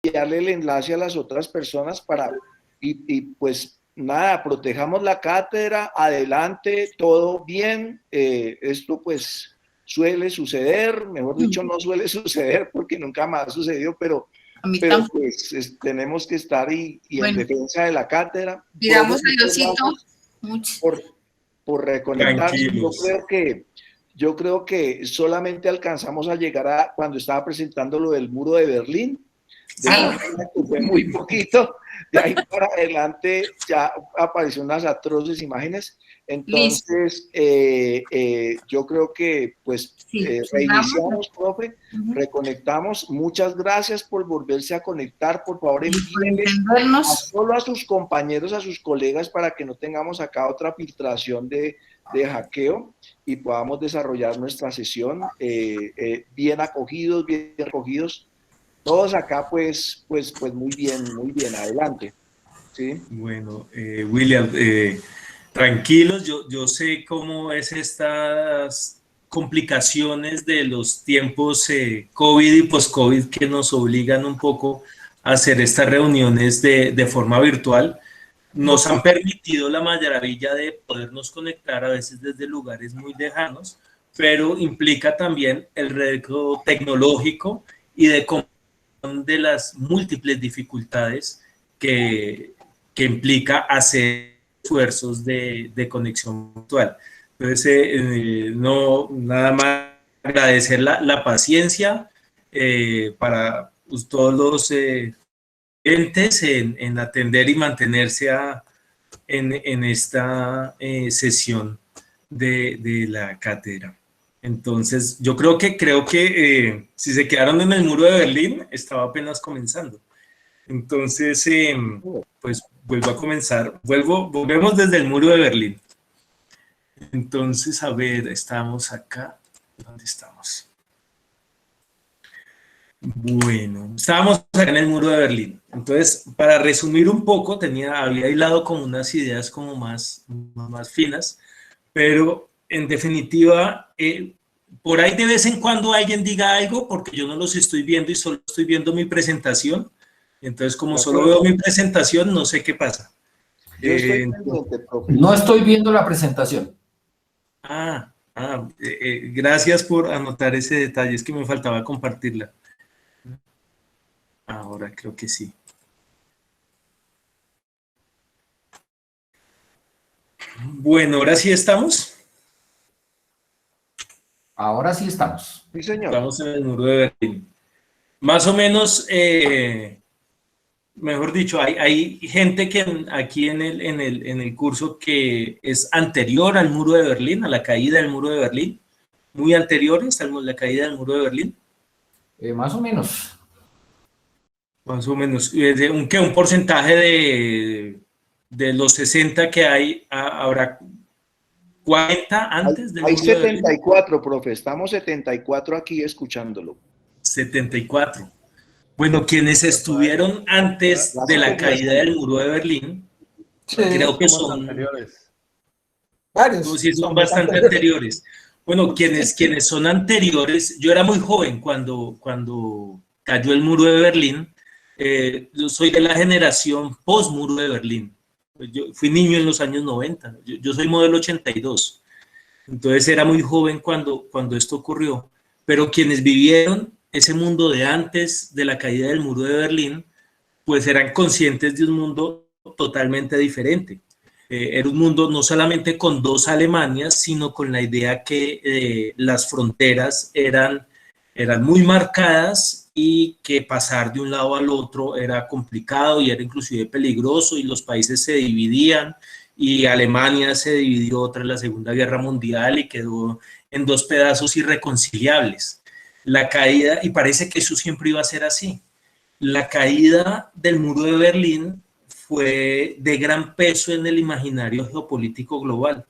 enviarle el enlace a las otras personas y pues nada, protejamos la cátedra, adelante, todo bien, esto pues suele suceder, mejor dicho no suele suceder porque nunca más ha sucedido, pero pues tenemos que estar en defensa de la cátedra. Pidamos a Diosito por reconectarse. Yo creo que solamente alcanzamos a llegar cuando estaba presentando lo del muro de Berlín. Fue muy poquito. De ahí para adelante ya aparecieron unas atroces imágenes. Entonces, yo creo que pues reiniciamos, profe, reconectamos. Muchas gracias por volverse a conectar. Por favor, envíenle solo a sus compañeros, a sus colegas, para que no tengamos acá otra filtración de hackeo y podamos desarrollar nuestra sesión bien acogidos, bien recogidos. Todos acá, pues muy bien, adelante. ¿Sí? Bueno, William, tranquilos, yo sé cómo es estas complicaciones de los tiempos COVID y post-COVID que nos obligan un poco a hacer estas reuniones de forma virtual. Nos han permitido la maravilla de podernos conectar a veces desde lugares muy lejanos, pero implica también el reto tecnológico y de las múltiples dificultades que implica hacer esfuerzos de conexión virtual. Entonces, no, nada más agradecer la paciencia para todos los entes en atender y mantenerse en esta sesión de la cátedra. Entonces, yo creo que si se quedaron en el muro de Berlín, estaba apenas comenzando. Entonces, pues vuelvo a comenzar. Volvemos desde el muro de Berlín. Entonces, a ver, estamos acá. ¿Dónde estamos? Bueno, estábamos acá en el muro de Berlín. Entonces, para resumir un poco, había hilado como unas ideas como más finas, pero en definitiva, por ahí de vez en cuando alguien diga algo, porque yo no los estoy viendo y solo estoy viendo mi presentación. Entonces, como solo veo mi presentación, no sé qué pasa. No estoy viendo la presentación. Gracias por anotar ese detalle, es que me faltaba compartirla. Ahora creo que sí. Bueno, ¿ahora sí estamos? Ahora sí estamos. Sí, señor. Estamos en el muro de Berlín. Más o menos, mejor dicho, hay gente que aquí en el curso que es anterior al muro de Berlín, a la caída del muro de Berlín, muy anteriores a la caída del muro de Berlín. Más o menos. Más o menos. ¿Un porcentaje de los 60 que hay, habrá 40 antes del hay muro de Berlín? 74, profe. Estamos 74 aquí escuchándolo. 74. Bueno, quienes estuvieron antes de la caída del muro de Berlín, creo que son anteriores. Varios. Sí, son bastante anteriores. Bueno, quienes son anteriores, yo era muy joven cuando cayó el muro de Berlín. Yo soy de la generación post-muro de Berlín. Yo fui niño en los años 90. Yo soy modelo 82. Entonces era muy joven cuando esto ocurrió. Pero quienes vivieron ese mundo de antes de la caída del muro de Berlín, pues eran conscientes de un mundo totalmente diferente. Era un mundo no solamente con dos Alemanias, sino con la idea que las fronteras eran muy marcadas y que pasar de un lado al otro era complicado y era inclusive peligroso, y los países se dividían, y Alemania se dividió tras la Segunda Guerra Mundial y quedó en dos pedazos irreconciliables. La caída, y parece que eso siempre iba a ser así, la caída del muro de Berlín fue de gran peso en el imaginario geopolítico global,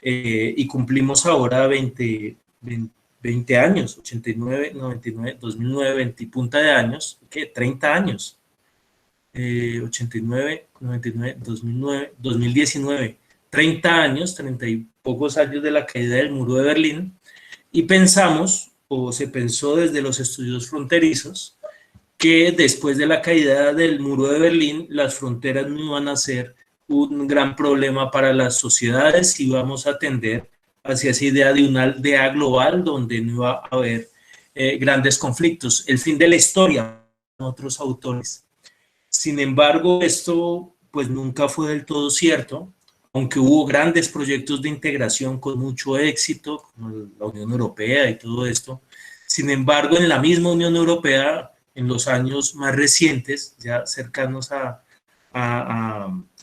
y cumplimos ahora 20 años, 89, 99, 2009, 20 y punta de años, ¿qué? 30 años, 89, 99, 2009, 2019, 30 años, 30 y pocos años de la caída del muro de Berlín, y pensamos, o se pensó desde los estudios fronterizos, que después de la caída del muro de Berlín, las fronteras no iban a ser un gran problema para las sociedades y íbamos a tender hacia esa idea de una aldea global donde no iba a haber grandes conflictos. El fin de la historia, otros autores. Sin embargo, esto pues nunca fue del todo cierto, aunque hubo grandes proyectos de integración con mucho éxito, como la Unión Europea y todo esto. Sin embargo, en la misma Unión Europea, en los años más recientes, ya cercanos a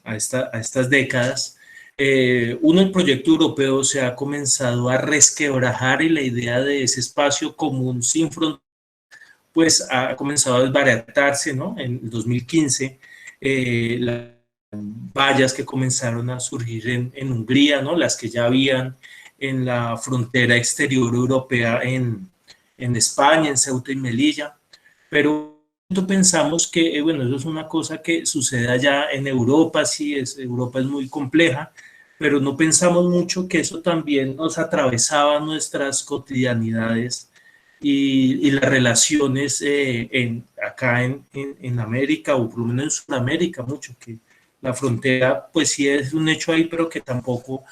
estas décadas, el proyecto europeo se ha comenzado a resquebrajar y la idea de ese espacio común sin fronteras pues ha comenzado a desbaratarse, ¿no? En 2015, las vallas que comenzaron a surgir en Hungría, ¿no? Las que ya habían en la frontera exterior europea en España, en Ceuta y Melilla, pero pensamos que, bueno, eso es una cosa que sucede allá en Europa, sí, Europa es muy compleja, pero no pensamos mucho que eso también nos atravesaba nuestras cotidianidades y las relaciones acá en América, o por lo menos en Sudamérica, mucho, que la frontera, pues sí es un hecho ahí, pero que tampoco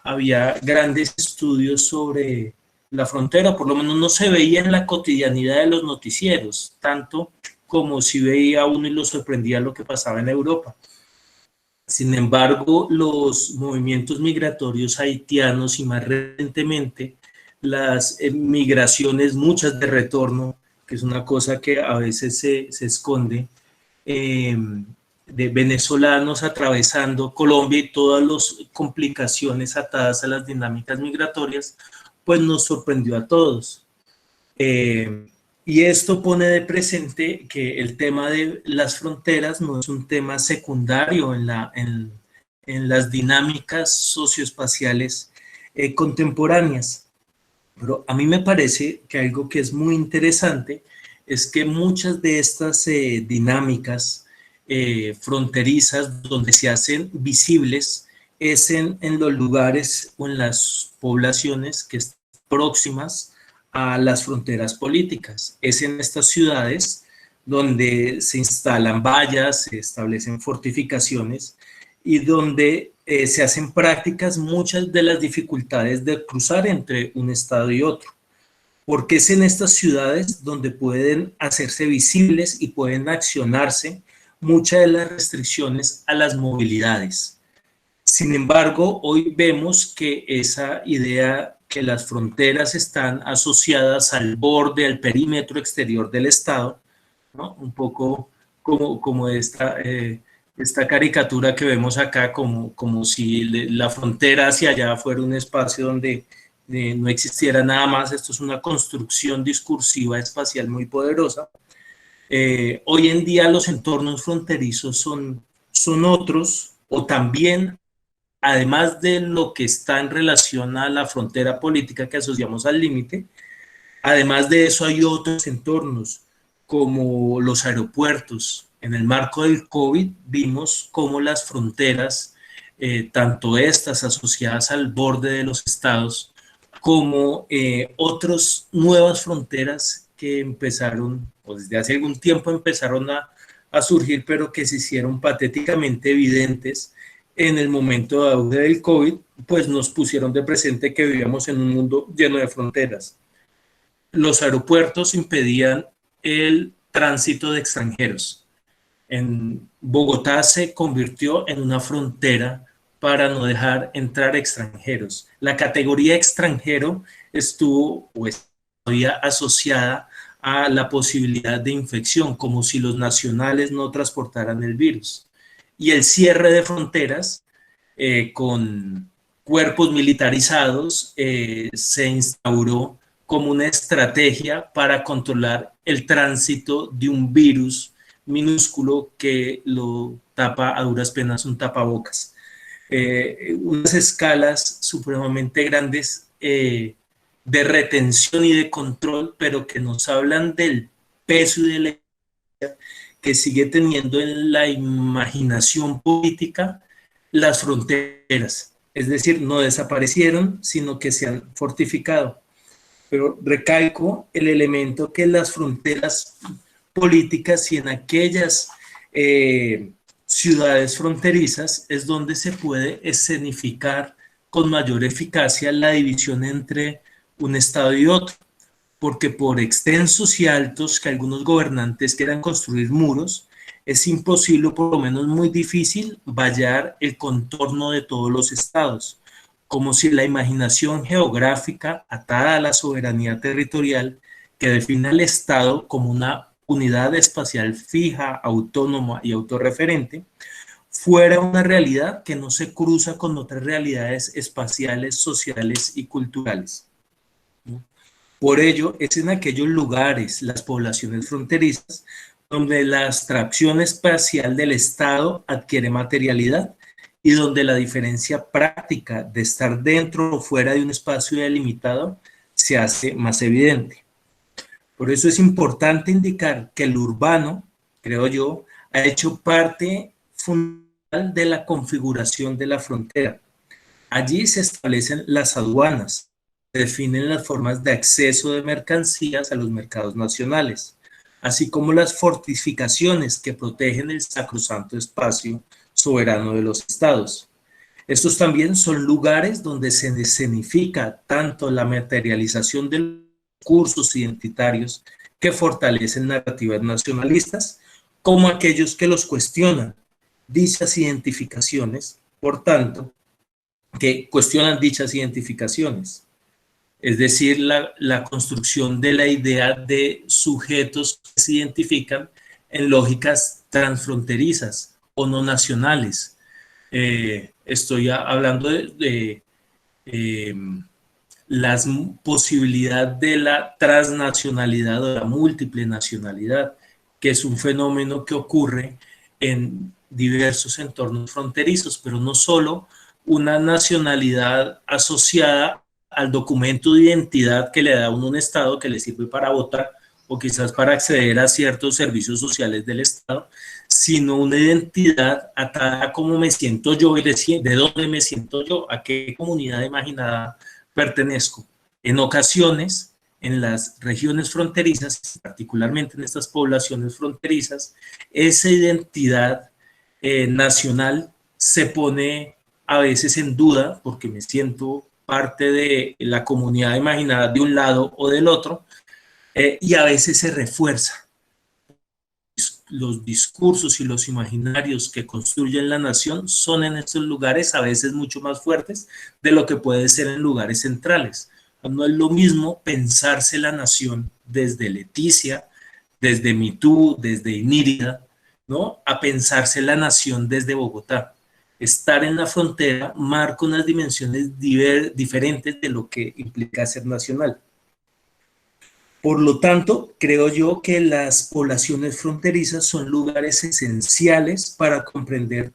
había grandes estudios sobre la frontera, por lo menos no se veía en la cotidianidad de los noticieros, tanto como si veía uno y lo sorprendía lo que pasaba en Europa. Sin embargo, los movimientos migratorios haitianos y más recientemente las migraciones, muchas de retorno, que es una cosa que a veces se esconde, de venezolanos atravesando Colombia y todas las complicaciones atadas a las dinámicas migratorias, pues nos sorprendió a todos. Y esto pone de presente que el tema de las fronteras no es un tema secundario en las dinámicas socioespaciales contemporáneas. Pero a mí me parece que algo que es muy interesante es que muchas de estas dinámicas fronterizas donde se hacen visibles es en los lugares o en las poblaciones que están próximas a las fronteras políticas. Es en estas ciudades donde se instalan vallas, se establecen fortificaciones y donde se hacen prácticas muchas de las dificultades de cruzar entre un estado y otro. Porque es en estas ciudades donde pueden hacerse visibles y pueden accionarse muchas de las restricciones a las movilidades. Sin embargo, hoy vemos que esa idea que las fronteras están asociadas al borde, al perímetro exterior del Estado, ¿no? Un poco como esta caricatura que vemos acá, como si la frontera hacia allá fuera un espacio donde no existiera nada más. Esto es una construcción discursiva espacial muy poderosa. Hoy en día los entornos fronterizos son otros, o también, además de lo que está en relación a la frontera política que asociamos al límite, además de eso hay otros entornos, como los aeropuertos. En el marco del COVID vimos cómo las fronteras, tanto estas asociadas al borde de los estados, como otras nuevas fronteras que empezaron, o desde hace algún tiempo empezaron a surgir, pero que se hicieron patéticamente evidentes en el momento de auge del COVID, pues nos pusieron de presente que vivíamos en un mundo lleno de fronteras. Los aeropuertos impedían el tránsito de extranjeros. En Bogotá se convirtió en una frontera para no dejar entrar extranjeros. La categoría extranjero estuvo o todavía asociada a la posibilidad de infección, como si los nacionales no transportaran el virus. Y el cierre de fronteras con cuerpos militarizados se instauró como una estrategia para controlar el tránsito de un virus minúsculo que lo tapa a duras penas un tapabocas. Unas escalas supremamente grandes de retención y de control, pero que nos hablan del peso y de la que sigue teniendo en la imaginación política las fronteras. Es decir, no desaparecieron, sino que se han fortificado. Pero recalco el elemento que las fronteras políticas y en aquellas ciudades fronterizas es donde se puede escenificar con mayor eficacia la división entre un estado y otro, porque por extensos y altos que algunos gobernantes quieran construir muros, es imposible, o por lo menos muy difícil, vallar el contorno de todos los estados, como si la imaginación geográfica atada a la soberanía territorial que define al Estado como una unidad espacial fija, autónoma y autorreferente, fuera una realidad que no se cruza con otras realidades espaciales, sociales y culturales. Por ello, es en aquellos lugares, las poblaciones fronterizas, donde la abstracción espacial del Estado adquiere materialidad y donde la diferencia práctica de estar dentro o fuera de un espacio delimitado se hace más evidente. Por eso es importante indicar que el urbano, creo yo, ha hecho parte fundamental de la configuración de la frontera. Allí se establecen las aduanas, se definen las formas de acceso de mercancías a los mercados nacionales, así como las fortificaciones que protegen el sacrosanto espacio soberano de los estados. Estos también son lugares donde se escenifica tanto la materialización de los discursos identitarios que fortalecen narrativas nacionalistas, como aquellos que los cuestionan. Dichas identificaciones, por tanto, que cuestionan dichas identificaciones. Es decir, la construcción de la idea de sujetos que se identifican en lógicas transfronterizas o no nacionales. Estoy hablando de la posibilidad de la transnacionalidad o la múltiple nacionalidad, que es un fenómeno que ocurre en diversos entornos fronterizos, pero no solo una nacionalidad asociada al documento de identidad que le da a uno un Estado que le sirve para votar o quizás para acceder a ciertos servicios sociales del Estado, sino una identidad atada a cómo me siento yo y de dónde me siento yo, a qué comunidad imaginada pertenezco. En ocasiones, en las regiones fronterizas, particularmente en estas poblaciones fronterizas, esa identidad nacional se pone a veces en duda porque me siento parte de la comunidad imaginada de un lado o del otro, y a veces se refuerza. Los discursos y los imaginarios que construyen la nación son en estos lugares a veces mucho más fuertes de lo que puede ser en lugares centrales. No es lo mismo pensarse la nación desde Leticia, desde Mitú, desde Inírida, ¿no?, a pensarse la nación desde Bogotá. Estar en la frontera marca unas dimensiones diferentes de lo que implica ser nacional. Por lo tanto, creo yo que las poblaciones fronterizas son lugares esenciales para comprender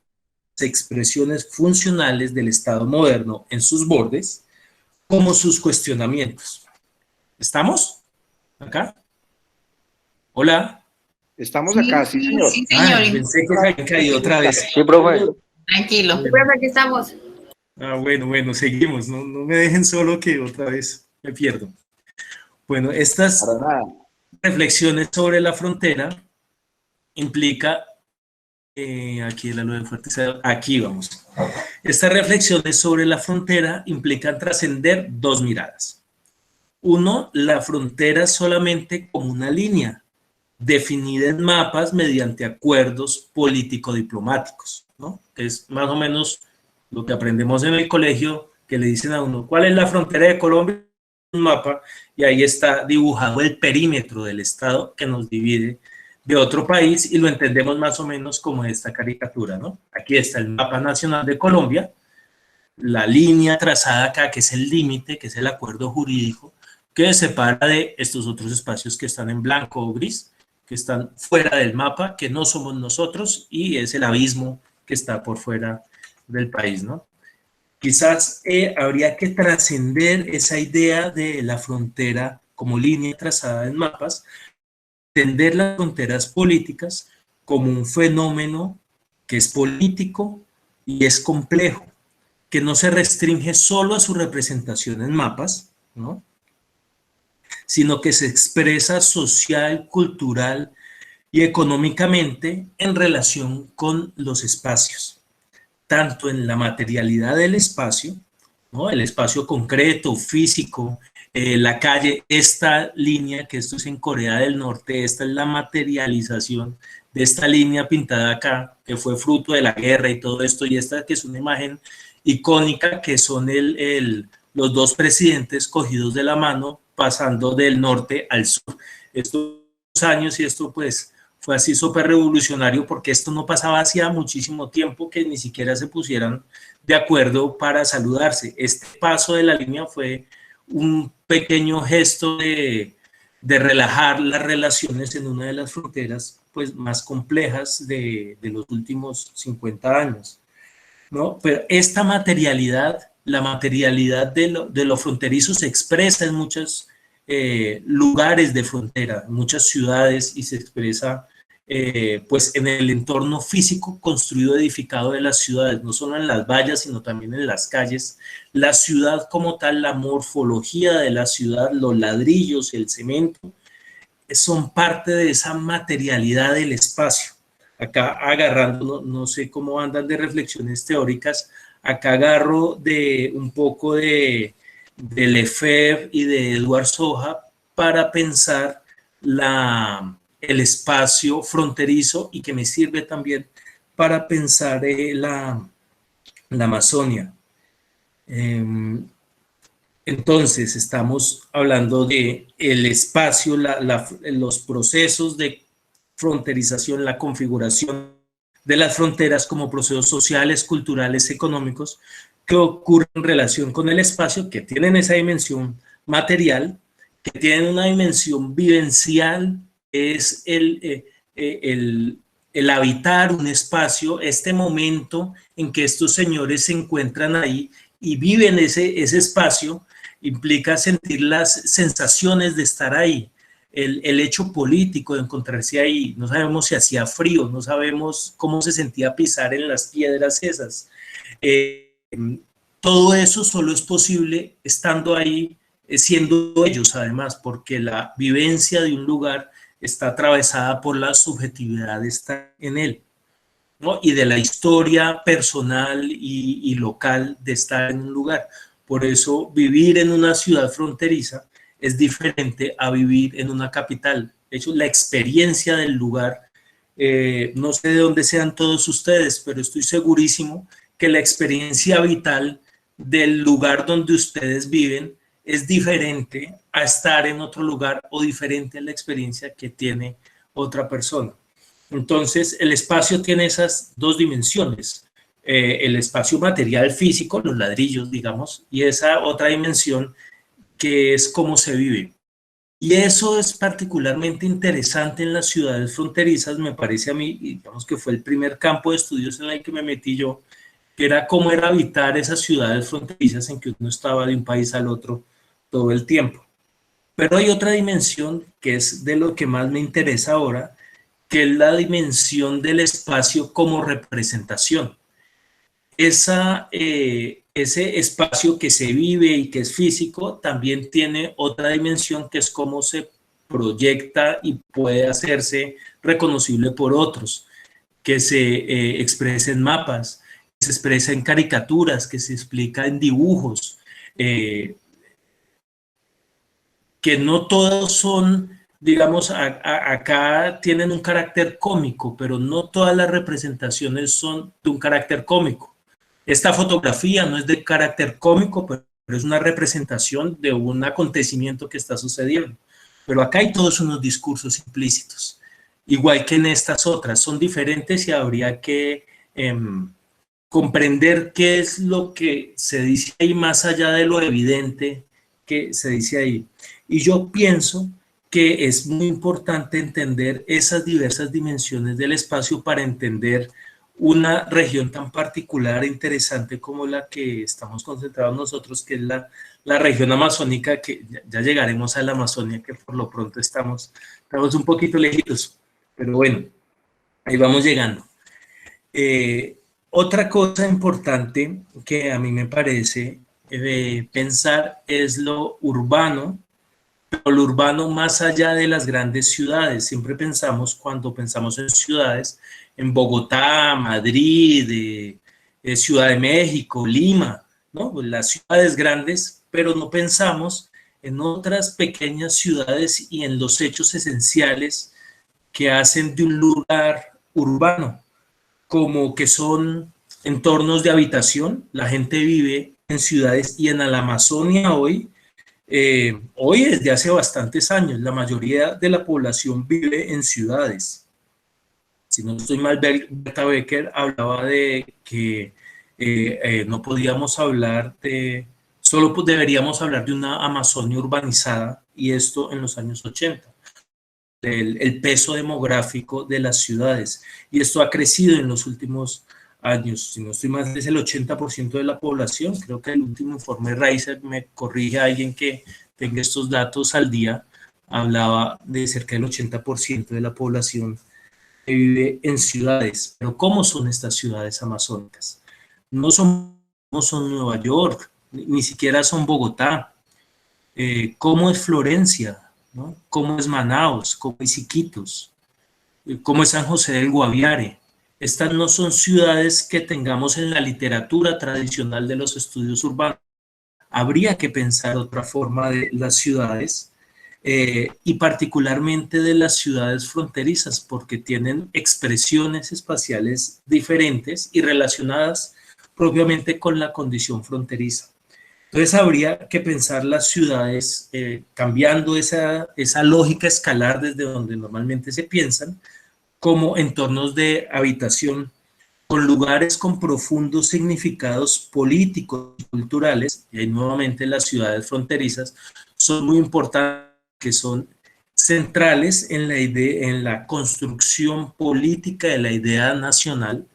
las expresiones funcionales del Estado moderno en sus bordes, como sus cuestionamientos. ¿Estamos? ¿Acá? Hola. Estamos acá, sí, señor. Sí, señor. Pensé que se había caído otra vez. Sí, profe. Tranquilo. Profe, aquí estamos. Bueno, seguimos. No me dejen solo que otra vez me pierdo. Bueno, estas reflexiones sobre la frontera implica, aquí la luz de fuerte, aquí vamos. Estas reflexiones sobre la frontera implican trascender dos miradas. Uno, la frontera solamente como una línea definida en mapas mediante acuerdos político-diplomáticos, ¿no? Es más o menos lo que aprendemos en el colegio, que le dicen a uno, ¿cuál es la frontera de Colombia? Un mapa, y ahí está dibujado el perímetro del Estado que nos divide de otro país, y lo entendemos más o menos como esta caricatura, ¿no? Aquí está el mapa nacional de Colombia, la línea trazada acá, que es el límite, que es el acuerdo jurídico, que separa de estos otros espacios que están en blanco o gris, que están fuera del mapa, que no somos nosotros, y es el abismo que está por fuera del país, ¿no? Quizás habría que trascender esa idea de la frontera como línea trazada en mapas, entender las fronteras políticas como un fenómeno que es político y es complejo, que no se restringe solo a su representación en mapas, ¿no?, sino que se expresa social, cultural y económicamente en relación con los espacios, tanto en la materialidad del espacio, ¿no? El espacio concreto, físico, la calle, esta línea, que esto es en Corea del Norte, esta es la materialización de esta línea pintada acá, que fue fruto de la guerra y todo esto, y esta que es una imagen icónica, que son los dos presidentes cogidos de la mano, pasando del norte al sur. Estos años, y esto pues fue así súper revolucionario, porque esto no pasaba hacía muchísimo tiempo, que ni siquiera se pusieran de acuerdo para saludarse. Este paso de la línea fue un pequeño gesto de relajar las relaciones en una de las fronteras pues, más complejas de los últimos 50 años, ¿no? Pero esta materialidad, la materialidad de lo fronterizo se expresa en muchos lugares de frontera, en muchas ciudades, y se expresa pues en el entorno físico construido, edificado de las ciudades, no solo en las vallas, sino también en las calles. La ciudad como tal, la morfología de la ciudad, los ladrillos, el cemento, son parte de esa materialidad del espacio. Acá agarrando, no sé cómo andan de reflexiones teóricas, acá agarro de un poco de Lefebvre y de Eduard Soja para pensar el espacio fronterizo, y que me sirve también para pensar la Amazonia. Entonces, estamos hablando de el espacio, los procesos de fronterización, la configuración de las fronteras como procesos sociales, culturales, económicos, que ocurren en relación con el espacio, que tienen esa dimensión material, que tienen una dimensión vivencial, es el habitar un espacio, este momento en que estos señores se encuentran ahí y viven ese espacio, implica sentir las sensaciones de estar ahí, el hecho político de encontrarse ahí. No sabemos si hacía frío, no sabemos cómo se sentía pisar en las piedras esas. Todo eso solo es posible estando ahí, siendo ellos además, porque la vivencia de un lugar está atravesada por la subjetividad de estar en él, ¿no? Y de la historia personal y local de estar en un lugar. Por eso vivir en una ciudad fronteriza es diferente a vivir en una capital. De hecho, la experiencia del lugar, no sé de dónde sean todos ustedes, pero estoy segurísimo que la experiencia vital del lugar donde ustedes viven es diferente a estar en otro lugar, o diferente a la experiencia que tiene otra persona. Entonces, el espacio tiene esas dos dimensiones, el espacio material físico, los ladrillos, digamos, y esa otra dimensión que es cómo se vive. Y eso es particularmente interesante en las ciudades fronterizas, me parece a mí, y digamos que fue el primer campo de estudios en el que me metí yo, que era cómo era habitar esas ciudades fronterizas en que uno estaba de un país al otro todo el tiempo. Pero hay otra dimensión que es de lo que más me interesa ahora, que es la dimensión del espacio como representación. Ese espacio que se vive y que es físico también tiene otra dimensión, que es cómo se proyecta y puede hacerse reconocible por otros, que se expresa en mapas, que se expresa en caricaturas, que se explica en dibujos, que no todos son, digamos, acá tienen un carácter cómico, pero no todas las representaciones son de un carácter cómico. Esta fotografía no es de carácter cómico, pero es una representación de un acontecimiento que está sucediendo. Pero acá hay todos unos discursos implícitos, igual que en estas otras. Son diferentes y habría que comprender qué es lo que se dice ahí, más allá de lo evidente que se dice ahí. Y yo pienso que es muy importante entender esas diversas dimensiones del espacio para entender una región tan particular e interesante como la que estamos concentrados nosotros, que es la región amazónica, que ya llegaremos a la Amazonia, que por lo pronto estamos un poquito lejitos, pero bueno, ahí vamos llegando. Otra cosa importante que a mí me parece pensar es lo urbano pero lo urbano más allá de las grandes ciudades. Siempre pensamos, cuando pensamos en ciudades, en Bogotá, Madrid, Ciudad de México, Lima, ¿no? Pues las ciudades grandes, pero no pensamos en otras pequeñas ciudades y en los hechos esenciales que hacen de un lugar urbano, como que son entornos de habitación. La gente vive en ciudades y en la Amazonia hoy, desde hace bastantes años, la mayoría de la población vive en ciudades. Si no estoy mal, Berta Becker hablaba de que no podíamos hablar de, solo deberíamos hablar de una Amazonia urbanizada, y esto en los años 80. El peso demográfico de las ciudades, y esto ha crecido en los últimos años. Si no estoy mal, es el 80% de la población. Creo que el último informe Reiser, me corrige alguien que tenga estos datos al día, hablaba de cerca del 80% de la población que vive en ciudades. Pero ¿cómo son estas ciudades amazónicas? No son Nueva York, ni siquiera son Bogotá. ¿Cómo es Florencia? ¿No? ¿Cómo es Manaos? ¿Cómo es Iquitos? ¿Cómo es San José del Guaviare? Estas no son ciudades que tengamos en la literatura tradicional de los estudios urbanos. Habría que pensar otra forma de las ciudades, y particularmente de las ciudades fronterizas, porque tienen expresiones espaciales diferentes y relacionadas propiamente con la condición fronteriza. Entonces habría que pensar las ciudades cambiando esa lógica escalar desde donde normalmente se piensan, como entornos de habitación con lugares con profundos significados políticos y culturales. Y ahí nuevamente las ciudades fronterizas son muy importantes, que son centrales en la idea, en la construcción política de la idea nacional.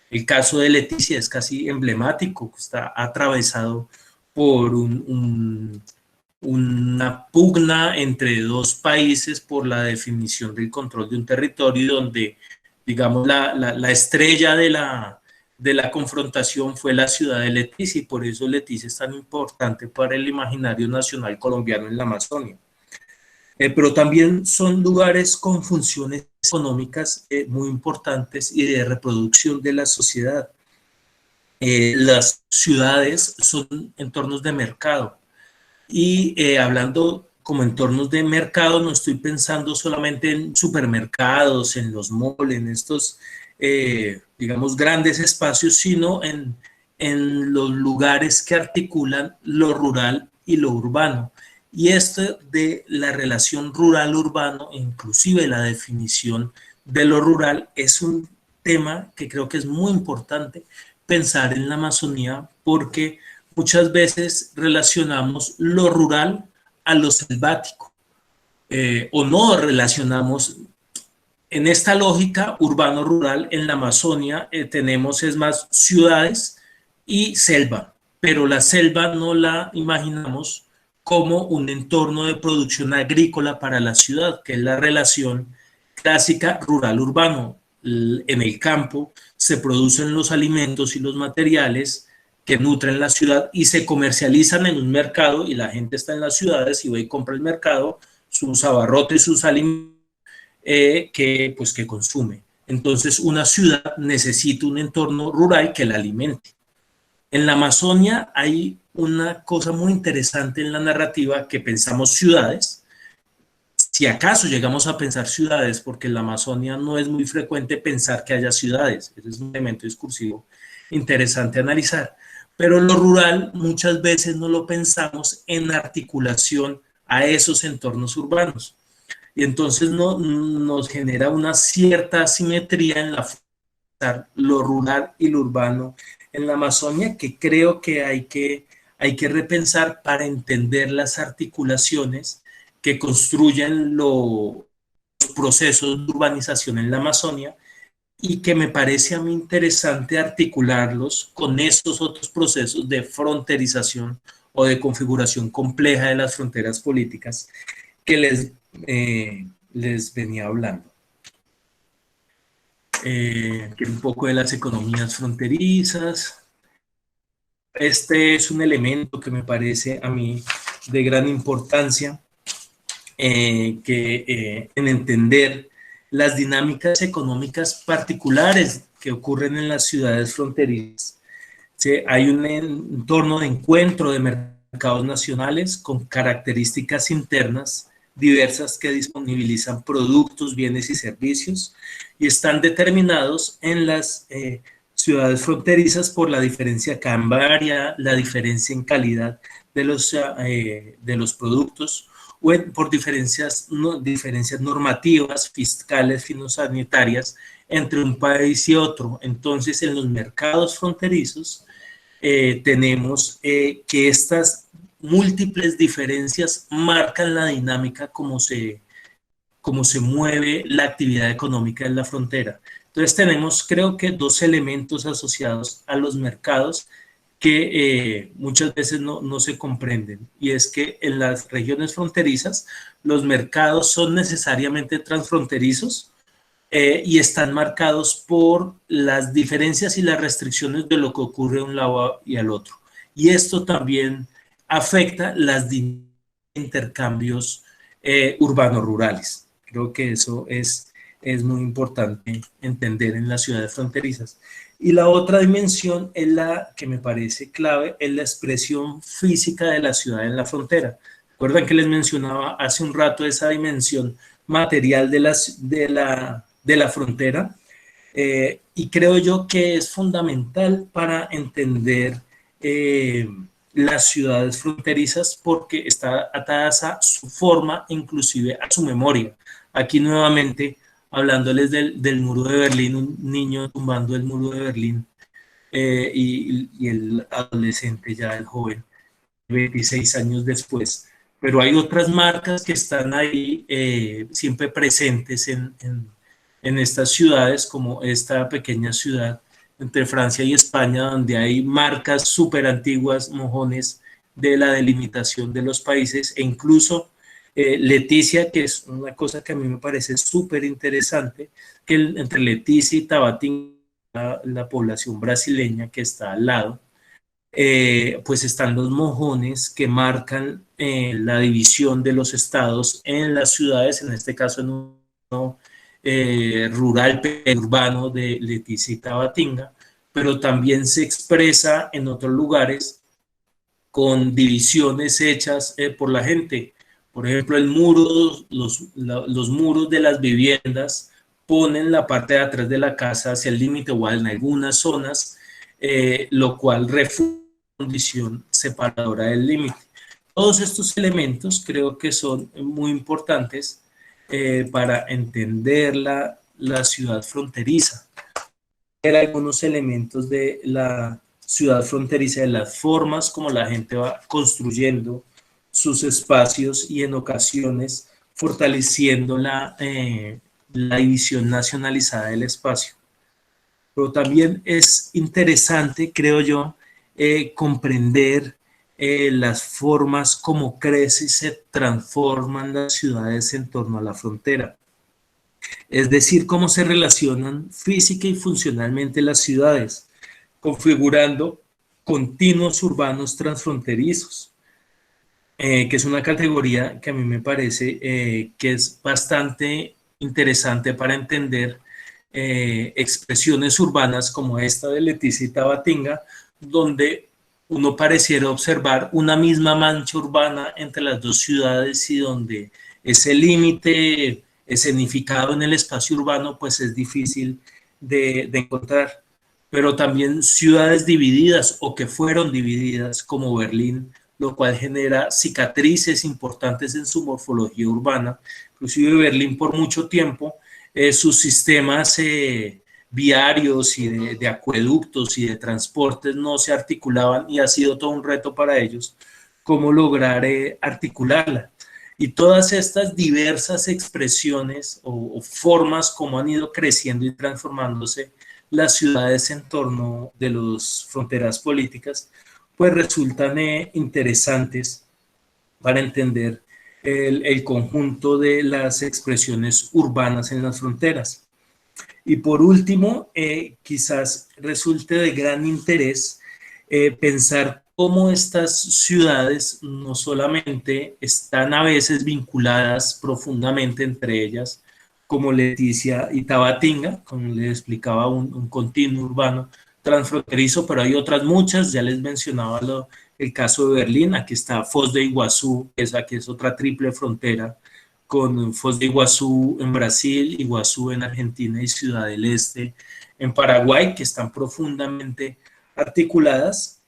El caso de Leticia es casi emblemático, está atravesado por una pugna entre dos países por la definición del control de un territorio, donde, digamos, la estrella de la confrontación fue la ciudad de Leticia, y por eso Leticia es tan importante para el imaginario nacional colombiano en la Amazonia. Pero también son lugares con funciones económicas muy importantes y de reproducción de la sociedad. Las ciudades son entornos de mercado, y hablando como entornos de mercado, no estoy pensando solamente en supermercados, en los malls, en estos, digamos, grandes espacios, sino en los lugares que articulan lo rural y lo urbano. Y esto de la relación rural-urbano, inclusive la definición de lo rural, es un tema que creo que es muy importante pensar en la Amazonía, porque muchas veces relacionamos lo rural a lo selvático, o no relacionamos. En esta lógica urbano-rural, en la Amazonia tenemos es más ciudades y selva, pero la selva no la imaginamos como un entorno de producción agrícola para la ciudad, que es la relación clásica rural-urbano. En el campo se producen los alimentos y los materiales que nutren la ciudad y se comercializan en un mercado, y la gente está en las ciudades y va y compra el mercado sus abarrotes, sus alimentos que consume. Entonces una ciudad necesita un entorno rural que la alimente. En la Amazonia hay una cosa muy interesante en la narrativa, que pensamos ciudades, si acaso llegamos a pensar ciudades, porque en la Amazonia no es muy frecuente pensar que haya ciudades. Ese es un elemento discursivo interesante a analizar. Pero lo rural muchas veces no lo pensamos en articulación a esos entornos urbanos. Y entonces nos genera una cierta asimetría en lo rural y lo urbano en la Amazonia, que creo que hay que repensar para entender las articulaciones que construyen los procesos de urbanización en la Amazonia, y que me parece a mí interesante articularlos con estos otros procesos de fronterización o de configuración compleja de las fronteras políticas que les venía hablando. Un poco de las economías fronterizas. Este es un elemento que me parece a mí de gran importancia, en entender las dinámicas económicas particulares que ocurren en las ciudades fronterizas. ¿Sí? Hay un entorno de encuentro de mercados nacionales con características internas diversas que disponibilizan productos, bienes y servicios y están determinados en las ciudades fronterizas por la diferencia cambiaria, la diferencia en calidad de los productos o por diferencias normativas, fiscales, fitosanitarias entre un país y otro. Entonces, en los mercados fronterizos tenemos que estas múltiples diferencias marcan la dinámica como se mueve la actividad económica en la frontera. Entonces tenemos, creo que, dos elementos asociados a los mercados que muchas veces no se comprenden, y es que en las regiones fronterizas los mercados son necesariamente transfronterizos y están marcados por las diferencias y las restricciones de lo que ocurre a un lado y al otro. Y esto también afecta los intercambios urbano-rurales. Creo que eso es muy importante entender en las ciudades fronterizas. Y la otra dimensión es la que me parece clave, es la expresión física de la ciudad en la frontera. ¿Recuerdan que les mencionaba hace un rato esa dimensión material de la frontera? Y creo yo que es fundamental para entender las ciudades fronterizas porque está atadas a su forma, inclusive a su memoria. Aquí nuevamente hablándoles del muro de Berlín, un niño tumbando el muro de Berlín y el adolescente, ya el joven, 26 años después. Pero hay otras marcas que están ahí siempre presentes en estas ciudades, como esta pequeña ciudad entre Francia y España, donde hay marcas súper antiguas, mojones de la delimitación de los países, e incluso Leticia, que es una cosa que a mí me parece súper interesante, que entre Leticia y Tabatinga, la población brasileña que está al lado, pues están los mojones que marcan la división de los estados en las ciudades, en este caso en uno rural, urbano de Leticia y Tabatinga, pero también se expresa en otros lugares con divisiones hechas por la gente. Por ejemplo, el muro, los muros de las viviendas ponen la parte de atrás de la casa hacia el límite o en algunas zonas, lo cual refuerza la condición separadora del límite. Todos estos elementos creo que son muy importantes para entender la ciudad fronteriza. Hay algunos elementos de la ciudad fronteriza, de las formas como la gente va construyendo sus espacios y en ocasiones fortaleciendo la división nacionalizada del espacio. Pero también es interesante, creo yo, comprender las formas como crece y se transforman las ciudades en torno a la frontera. Es decir, cómo se relacionan física y funcionalmente las ciudades, configurando continuos urbanos transfronterizos, que es una categoría que a mí me parece que es bastante interesante para entender expresiones urbanas como esta de Leticia y Tabatinga, donde uno pareciera observar una misma mancha urbana entre las dos ciudades y donde ese límite escenificado en el espacio urbano pues es difícil de encontrar. Pero también ciudades divididas o que fueron divididas como Berlín, lo cual genera cicatrices importantes en su morfología urbana. Inclusive Berlín por mucho tiempo, sus sistemas viarios y de acueductos y de transportes no se articulaban y ha sido todo un reto para ellos cómo lograr articularla. Y todas estas diversas expresiones o formas como han ido creciendo y transformándose las ciudades en torno de las fronteras políticas, pues resultan interesantes para entender el conjunto de las expresiones urbanas en las fronteras. Y por último, quizás resulte de gran interés pensar cómo estas ciudades no solamente están a veces vinculadas profundamente entre ellas, como Leticia y Tabatinga, como les explicaba, un continuo urbano transfronterizo, pero hay otras muchas, ya les mencionaba el caso de Berlín, aquí está Foz de Iguazú, que es otra triple frontera, con Foz de Iguazú en Brasil, Iguazú en Argentina y Ciudad del Este en Paraguay, que están profundamente articuladas,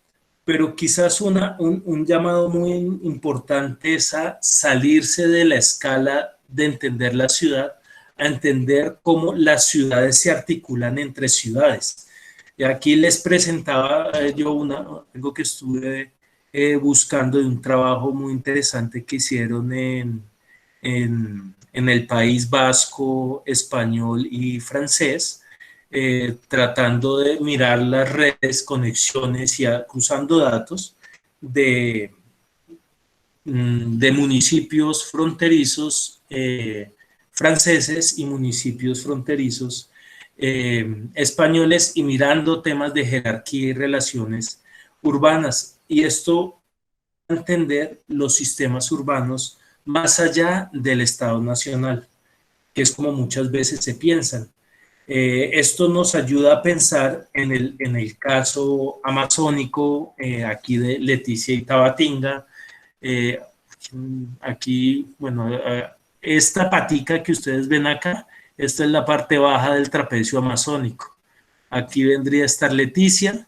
pero quizás un llamado muy importante es a salirse de la escala de entender la ciudad, a entender cómo las ciudades se articulan entre ciudades. Y aquí les presentaba yo algo que estuve buscando de un trabajo muy interesante que hicieron en el País Vasco, español y francés, tratando de mirar las redes, conexiones y cruzando datos de municipios fronterizos franceses y municipios fronterizos españoles, y mirando temas de jerarquía y relaciones urbanas. Y esto entender los sistemas urbanos más allá del Estado Nacional, que es como muchas veces se piensan. Esto nos ayuda a pensar en el caso amazónico, aquí de Leticia y Tabatinga. Aquí, bueno, esta patica que ustedes ven acá, esta es la parte baja del trapecio amazónico. Aquí vendría a estar Leticia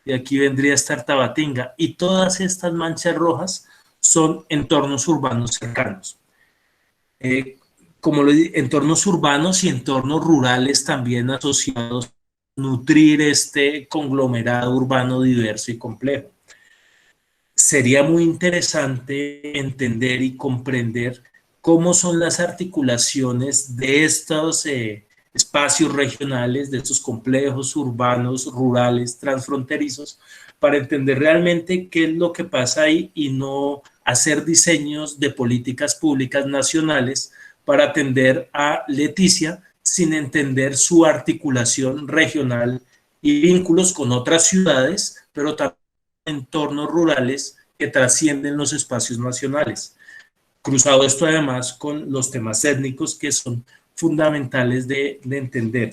y aquí vendría a estar Tabatinga. Y todas estas manchas rojas son entornos urbanos cercanos. Como entornos urbanos y entornos rurales también asociados a nutrir este conglomerado urbano diverso y complejo. Sería muy interesante entender y comprender cómo son las articulaciones de estos espacios regionales, de estos complejos urbanos, rurales, transfronterizos, para entender realmente qué es lo que pasa ahí y no hacer diseños de políticas públicas nacionales para atender a Leticia sin entender su articulación regional y vínculos con otras ciudades, pero también entornos rurales que trascienden los espacios nacionales. Cruzado esto además con los temas étnicos que son fundamentales de entender.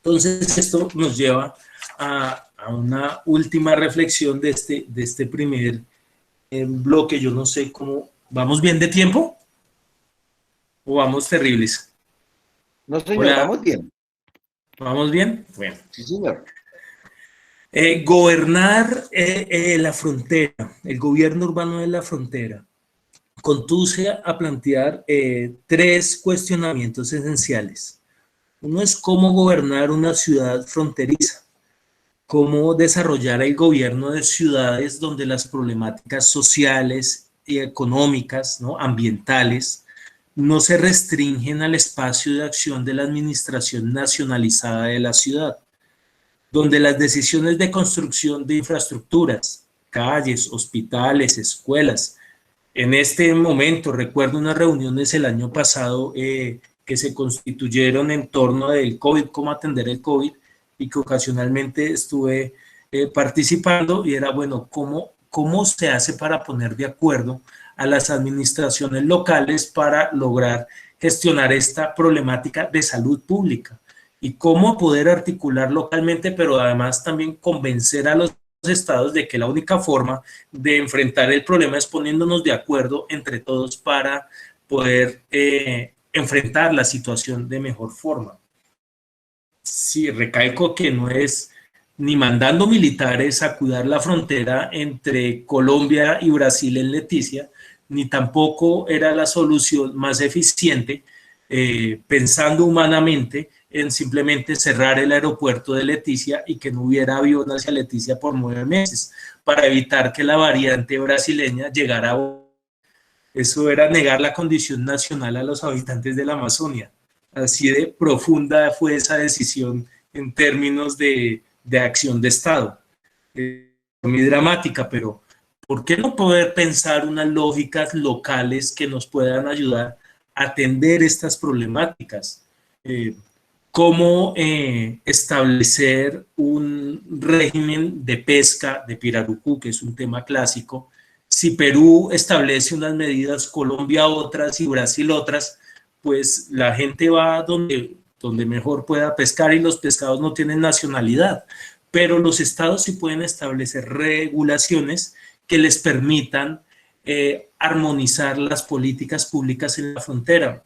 Entonces esto nos lleva a una última reflexión de este primer bloque. Yo no sé cómo, ¿vamos bien de tiempo? ¿O vamos terribles? No, señor, hola. Vamos bien. ¿Vamos bien? Bueno. Sí, señor. Gobernar la frontera, el gobierno urbano de la frontera, conduce a plantear tres cuestionamientos esenciales. Uno es cómo gobernar una ciudad fronteriza, cómo desarrollar el gobierno de ciudades donde las problemáticas sociales y económicas, ¿no?, ambientales, no se restringen al espacio de acción de la administración nacionalizada de la ciudad, donde las decisiones de construcción de infraestructuras, calles, hospitales, escuelas. En este momento, recuerdo unas reuniones el año pasado que se constituyeron en torno del COVID, cómo atender el COVID, y que ocasionalmente estuve participando, y era, bueno, ¿cómo se hace para poner de acuerdo a las administraciones locales para lograr gestionar esta problemática de salud pública? Y cómo poder articular localmente, pero además también convencer a los estados de que la única forma de enfrentar el problema es poniéndonos de acuerdo entre todos para poder enfrentar la situación de mejor forma. Sí, recalco que no es ni mandando militares a cuidar la frontera entre Colombia y Brasil en Leticia, ni tampoco era la solución más eficiente, pensando humanamente, en simplemente cerrar el aeropuerto de Leticia y que no hubiera avión hacia Leticia por 9 meses para evitar que la variante brasileña llegara a... Eso era negar la condición nacional a los habitantes de la Amazonia. Así de profunda fue esa decisión en términos de acción de Estado. Muy dramática, pero ¿por qué no poder pensar unas lógicas locales que nos puedan ayudar a atender estas problemáticas? cómo establecer un régimen de pesca de pirarucú, que es un tema clásico. Si Perú establece unas medidas, Colombia otras y Brasil otras, pues la gente va donde mejor pueda pescar y los pescados no tienen nacionalidad. Pero los estados sí pueden establecer regulaciones que les permitan armonizar las políticas públicas en la frontera.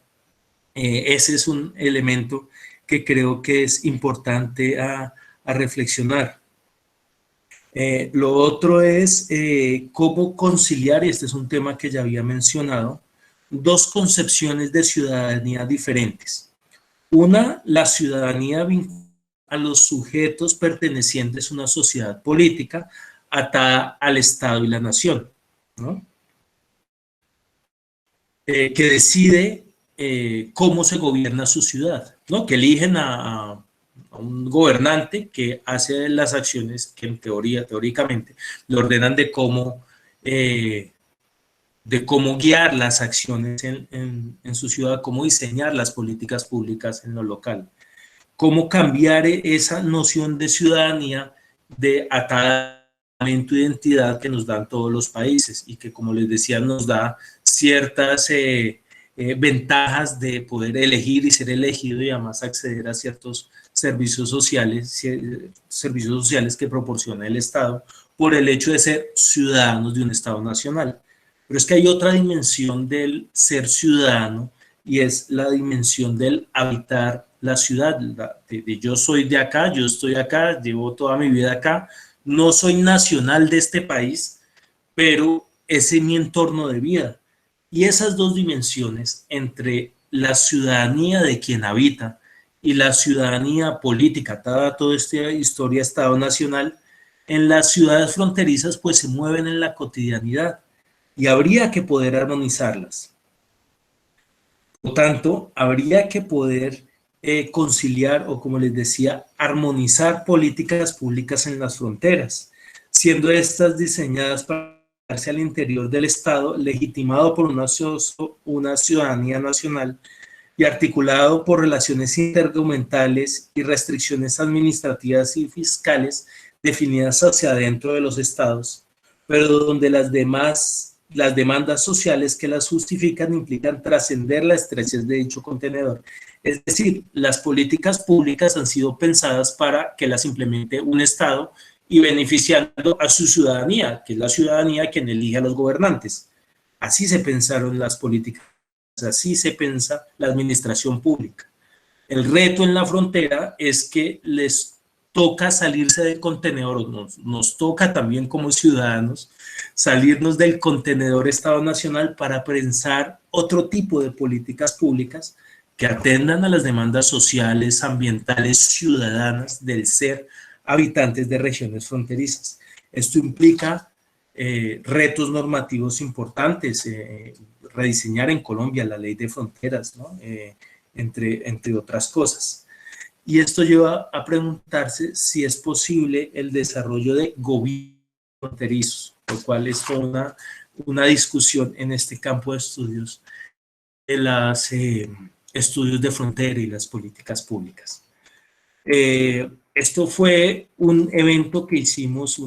Ese es un elemento que creo que es importante a reflexionar. Lo otro es cómo conciliar, y este es un tema que ya había mencionado, dos concepciones de ciudadanía diferentes. Una, la ciudadanía vinculada a los sujetos pertenecientes a una sociedad política atada al Estado y la nación, ¿no? Que decide cómo se gobierna su ciudad, ¿no? Que eligen a un gobernante que hace las acciones que en teóricamente, le ordenan de cómo guiar las acciones en su ciudad, cómo diseñar las políticas públicas en lo local, cómo cambiar esa noción de ciudadanía de atadamiento de identidad que nos dan todos los países y que, como les decía, nos da ciertas ventajas de poder elegir y ser elegido y además acceder a ciertos servicios sociales que proporciona el Estado por el hecho de ser ciudadanos de un Estado nacional. Pero es que hay otra dimensión del ser ciudadano y es la dimensión del habitar la ciudad, de yo soy de acá, yo estoy acá, llevo toda mi vida acá, no soy nacional de este país, pero ese es mi entorno de vida. Y esas dos dimensiones entre la ciudadanía de quien habita y la ciudadanía política, toda esta historia Estado nacional, en las ciudades fronterizas pues se mueven en la cotidianidad y habría que poder armonizarlas. Por lo tanto, habría que poder conciliar o, como les decía, armonizar políticas públicas en las fronteras, siendo estas diseñadas para darse al interior del Estado, legitimado por una ciudadanía nacional y articulado por relaciones intergubernamentales y restricciones administrativas y fiscales definidas hacia adentro de los estados, pero donde las demandas sociales que las justifican implican trascender la estrechez de dicho contenedor. Es decir, las políticas públicas han sido pensadas para que las implemente un Estado y beneficiando a su ciudadanía, que es la ciudadanía quien elige a los gobernantes. Así se pensaron las políticas, así se piensa la administración pública. El reto en la frontera es que les toca salirse del contenedor, nos toca también como ciudadanos salirnos del contenedor Estado Nacional para pensar otro tipo de políticas públicas que atendan a las demandas sociales, ambientales, ciudadanas del ser habitantes de regiones fronterizas. Esto implica retos normativos importantes, rediseñar en Colombia la ley de fronteras, ¿no? Entre otras cosas. Y esto lleva a preguntarse si es posible el desarrollo de gobiernos fronterizos, lo cual es toda una discusión en este campo de estudios de los estudios de frontera y las políticas públicas. Esto fue un evento que hicimos,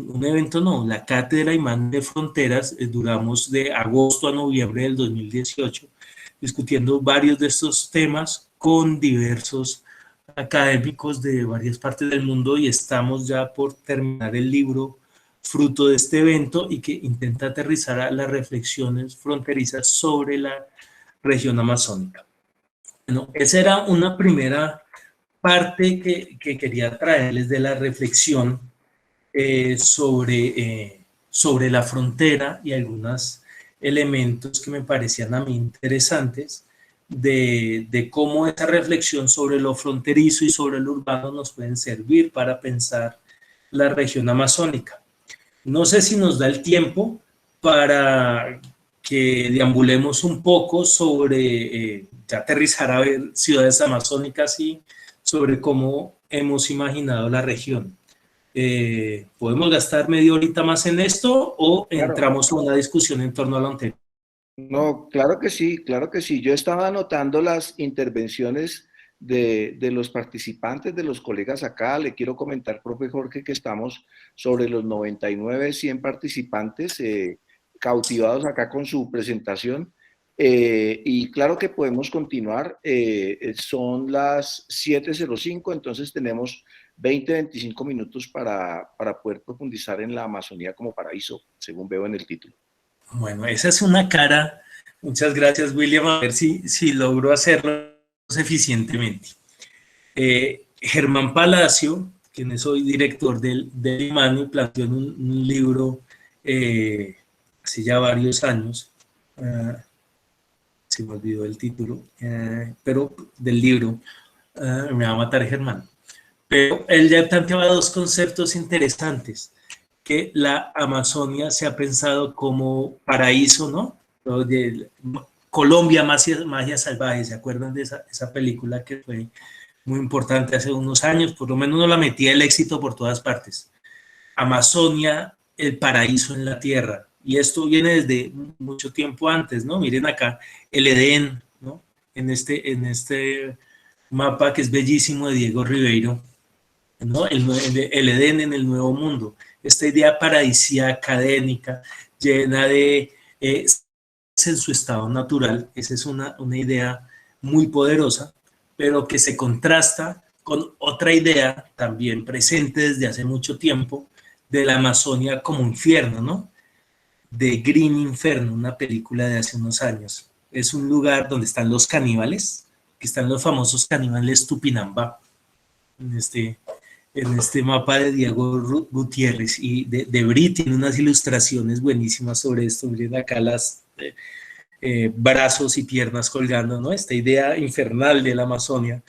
la Cátedra Imán de Fronteras, duramos de agosto a noviembre del 2018, discutiendo varios de estos temas con diversos académicos de varias partes del mundo y estamos ya por terminar el libro fruto de este evento y que intenta aterrizar a las reflexiones fronterizas sobre la región amazónica. Bueno, esa era una primera parte que quería traerles de la reflexión sobre la frontera y algunos elementos que me parecían a mí interesantes de cómo esta reflexión sobre lo fronterizo y sobre lo urbano nos pueden servir para pensar la región amazónica. No sé si nos da el tiempo para que deambulemos un poco sobre, ya aterrizar a ver ciudades amazónicas y sobre cómo hemos imaginado la región. ¿Podemos gastar media horita más en esto o claro, entramos en una discusión en torno a lo anterior? No, claro que sí, claro que sí. Yo estaba anotando las intervenciones de los participantes, de los colegas acá. Le quiero comentar, profe Jorge, que estamos sobre los 99, 100 participantes cautivados acá con su presentación. Y claro que podemos continuar. Son las 7:05, entonces tenemos 20, 25 minutos para poder profundizar en la Amazonía como paraíso, según veo en el título. Bueno, esa es una cara. Muchas gracias, William. A ver si logro hacerlo eficientemente. Germán Palacio, quien es hoy director del IMANI, planteó en un libro hace ya varios años, se me olvidó el título, pero del libro, me va a matar Germán. Pero él ya planteaba dos conceptos interesantes, que la Amazonia se ha pensado como paraíso, ¿no? De Colombia, magia salvaje, ¿se acuerdan de esa película que fue muy importante hace unos años? Por lo menos no la metía el éxito por todas partes. Amazonia, el paraíso en la tierra. Y esto viene desde mucho tiempo antes, ¿no? Miren acá, el Edén, ¿no? En este mapa que es bellísimo de Diego Ribeiro, ¿no? El Edén en el Nuevo Mundo. Esta idea paradisíaca, académica, llena de... en su estado natural. Esa es una idea muy poderosa, pero que se contrasta con otra idea también presente desde hace mucho tiempo de la Amazonia como infierno, ¿no? De Green Inferno, una película de hace unos años. Es un lugar donde están los caníbales, que están los famosos caníbales Tupinambá, en este mapa de Diego Gutiérrez, y de Brit tiene unas ilustraciones buenísimas sobre esto. Miren acá las brazos y piernas colgando, ¿no? Esta idea infernal de la Amazonia,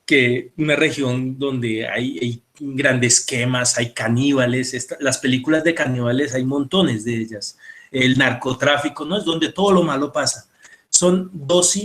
que una región donde hay grandes quemas, hay caníbales, las películas de caníbales hay montones de ellas, el narcotráfico, ¿no? Es donde todo lo malo pasa. Son dos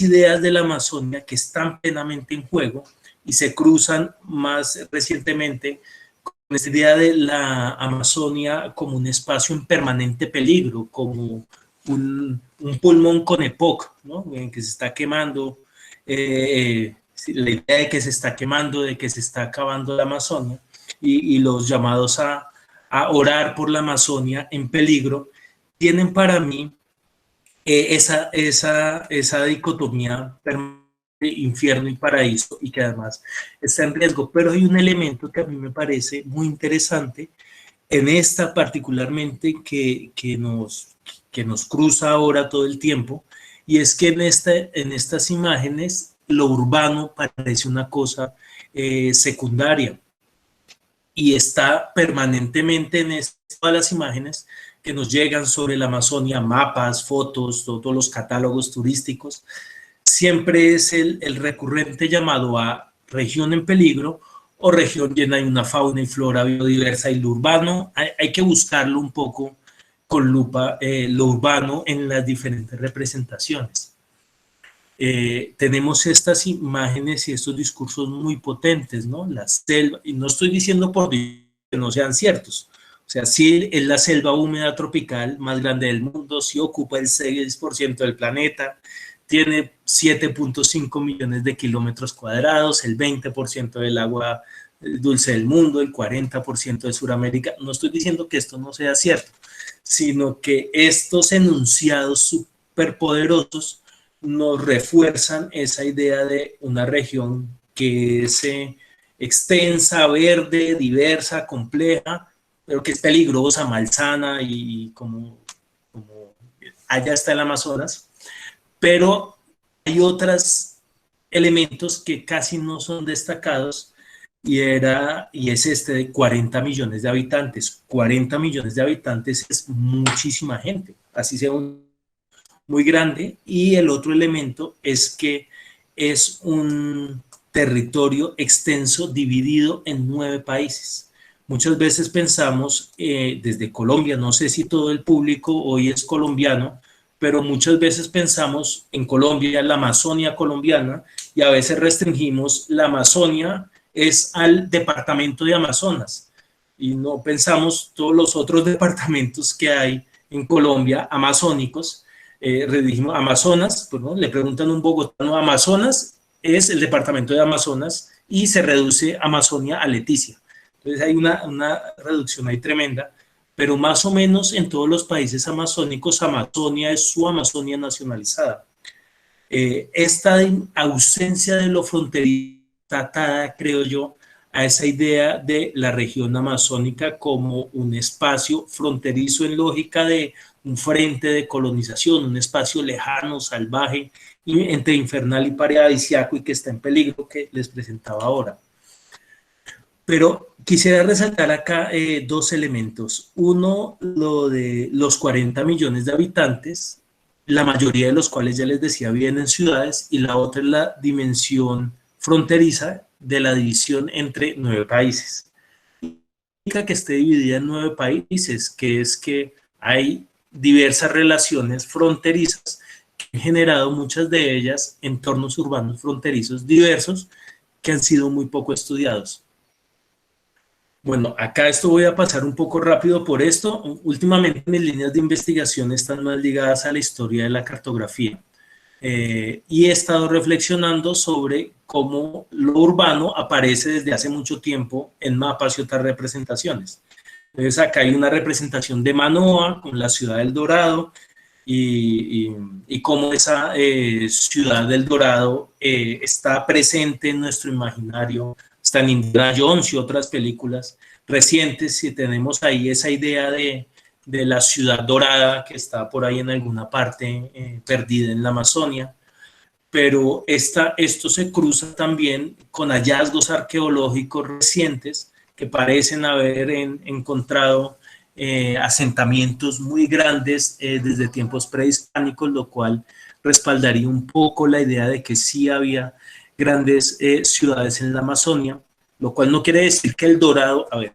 ideas de la Amazonia que están plenamente en juego y se cruzan más recientemente con esta idea de la Amazonia como un espacio en permanente peligro, como un pulmón con EPOC, ¿no? En que se está quemando, la idea de que se está quemando, de que se está acabando la Amazonia, y los llamados a orar por la Amazonia en peligro, tienen para mí esa dicotomía permanente, infierno y paraíso, y que además está en riesgo. Pero hay un elemento que a mí me parece muy interesante en esta particularmente que nos cruza ahora todo el tiempo, y es que en estas imágenes lo urbano parece una cosa secundaria, y está permanentemente en todas las imágenes que nos llegan sobre la Amazonia, mapas, fotos, todos los catálogos turísticos. Siempre es el recurrente llamado a región en peligro o región llena de una fauna y flora biodiversa, y lo urbano hay que buscarlo un poco con lupa, lo urbano en las diferentes representaciones. Tenemos estas imágenes y estos discursos muy potentes, ¿no? La selva, y no estoy diciendo por que no sean ciertos, o sea, sí es la selva húmeda tropical más grande del mundo, sí ocupa el 6% del planeta, tiene 7.5 millones de kilómetros cuadrados, el 20% del agua dulce del mundo, el 40% de Sudamérica. No estoy diciendo que esto no sea cierto, sino que estos enunciados superpoderosos nos refuerzan esa idea de una región que es extensa, verde, diversa, compleja, pero que es peligrosa, malsana, y como allá está el Amazonas. Pero hay otros elementos que casi no son destacados, y es este de 40 millones de habitantes. 40 millones de habitantes es muchísima gente, así sea muy grande. Y el otro elemento es que es un territorio extenso dividido en 9 países. Muchas veces pensamos desde Colombia, no sé si todo el público hoy es colombiano, pero muchas veces pensamos en Colombia, la Amazonia colombiana, y a veces restringimos la Amazonia es al departamento de Amazonas, y no pensamos todos los otros departamentos que hay en Colombia, amazónicos. Dijimos Amazonas, pues, ¿no? Le preguntan a un bogotano Amazonas es el departamento de Amazonas y se reduce Amazonia a Leticia. Entonces hay una reducción ahí tremenda, pero más o menos en todos los países amazónicos, Amazonia es su Amazonia nacionalizada. Esta ausencia de lo fronterizo está atada, creo yo, a esa idea de la región amazónica como un espacio fronterizo en lógica de un frente de colonización, un espacio lejano, salvaje, entre infernal y paradisiaco y que está en peligro, que les presentaba ahora. Pero quisiera resaltar acá dos elementos. Uno, lo de los 40 millones de habitantes, la mayoría de los cuales ya les decía viven en ciudades, y la otra es la dimensión fronteriza de la división entre 9 países. Que esté dividida en 9 países, que es que hay diversas relaciones fronterizas que han generado muchas de ellas entornos urbanos fronterizos diversos que han sido muy poco estudiados. Bueno, acá esto voy a pasar un poco rápido por esto. Últimamente mis líneas de investigación están más ligadas a la historia de la cartografía. Y he estado reflexionando sobre cómo lo urbano aparece desde hace mucho tiempo en mapas y otras representaciones. Entonces acá hay una representación de Manoa con la ciudad del Dorado y cómo esa ciudad del Dorado está presente en nuestro imaginario. Está en Indiana Jones y otras películas recientes, y tenemos ahí esa idea de la ciudad dorada que está por ahí en alguna parte perdida en la Amazonia, pero esto se cruza también con hallazgos arqueológicos recientes que parecen haber encontrado asentamientos muy grandes desde tiempos prehispánicos, lo cual respaldaría un poco la idea de que sí había grandes ciudades en la Amazonia, lo cual no quiere decir que el Dorado, a ver,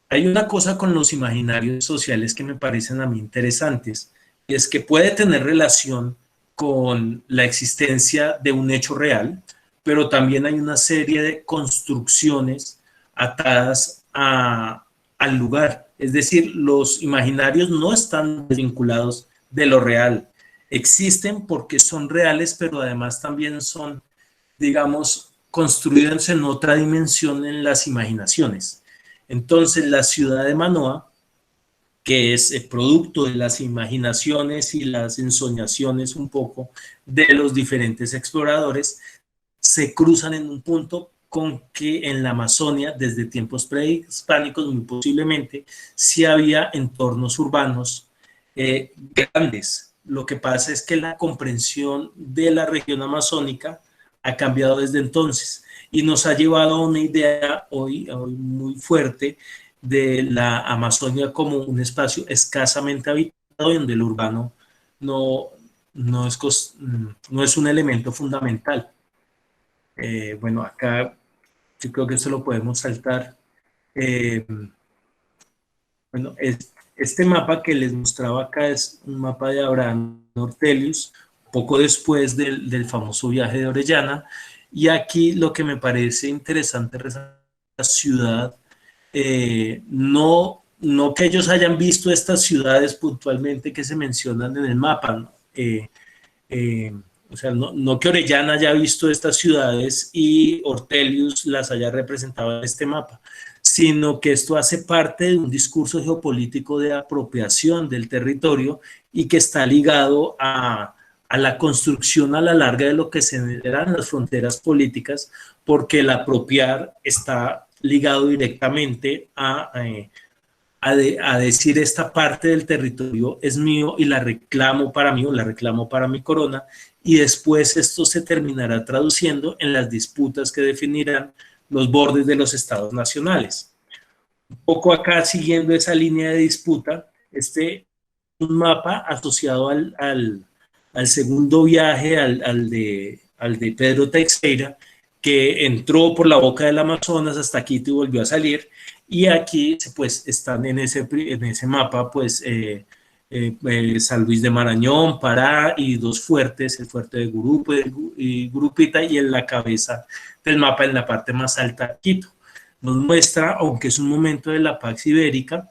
hay una cosa con los imaginarios sociales que me parecen a mí interesantes, y es que puede tener relación con la existencia de un hecho real, pero también hay una serie de construcciones atadas al lugar. Es decir, los imaginarios no están desvinculados de lo real. Existen porque son reales, pero además también son, digamos, construidos en otra dimensión en las imaginaciones. Entonces, la ciudad de Manoa, que es el producto de las imaginaciones y las ensoñaciones un poco de los diferentes exploradores, se cruzan en un punto con que en la Amazonia, desde tiempos prehispánicos, muy posiblemente, sí había entornos urbanos grandes. Lo que pasa es que la comprensión de la región amazónica ha cambiado desde entonces y nos ha llevado a una idea hoy muy fuerte de la Amazonia como un espacio escasamente habitado donde el urbano no es un elemento fundamental. Bueno, acá yo creo que esto lo podemos saltar. Bueno, este mapa que les mostraba acá es un mapa de Abraham Ortelius, poco después del famoso viaje de Orellana, y aquí lo que me parece interesante es la ciudad, no que ellos hayan visto estas ciudades puntualmente que se mencionan en el mapa, ¿no? O sea, no que Orellana haya visto estas ciudades y Ortelius las haya representado en este mapa, sino que esto hace parte de un discurso geopolítico de apropiación del territorio y que está ligado a la construcción a la larga de lo que serán las fronteras políticas, porque el apropiar está ligado directamente a decir esta parte del territorio es mío y la reclamo para mí o la reclamo para mi corona, y después esto se terminará traduciendo en las disputas que definirán los bordes de los estados nacionales. Un poco acá siguiendo esa línea de disputa, un mapa asociado al segundo viaje, al de Pedro Teixeira, que entró por la boca del Amazonas hasta Quito y volvió a salir, y aquí pues están en ese mapa pues San Luis de Marañón, Pará y dos fuertes, el fuerte de Gurupo y Gurupita, y en la cabeza del mapa, en la parte más alta, Quito. Nos muestra, aunque es un momento de la Pax Ibérica,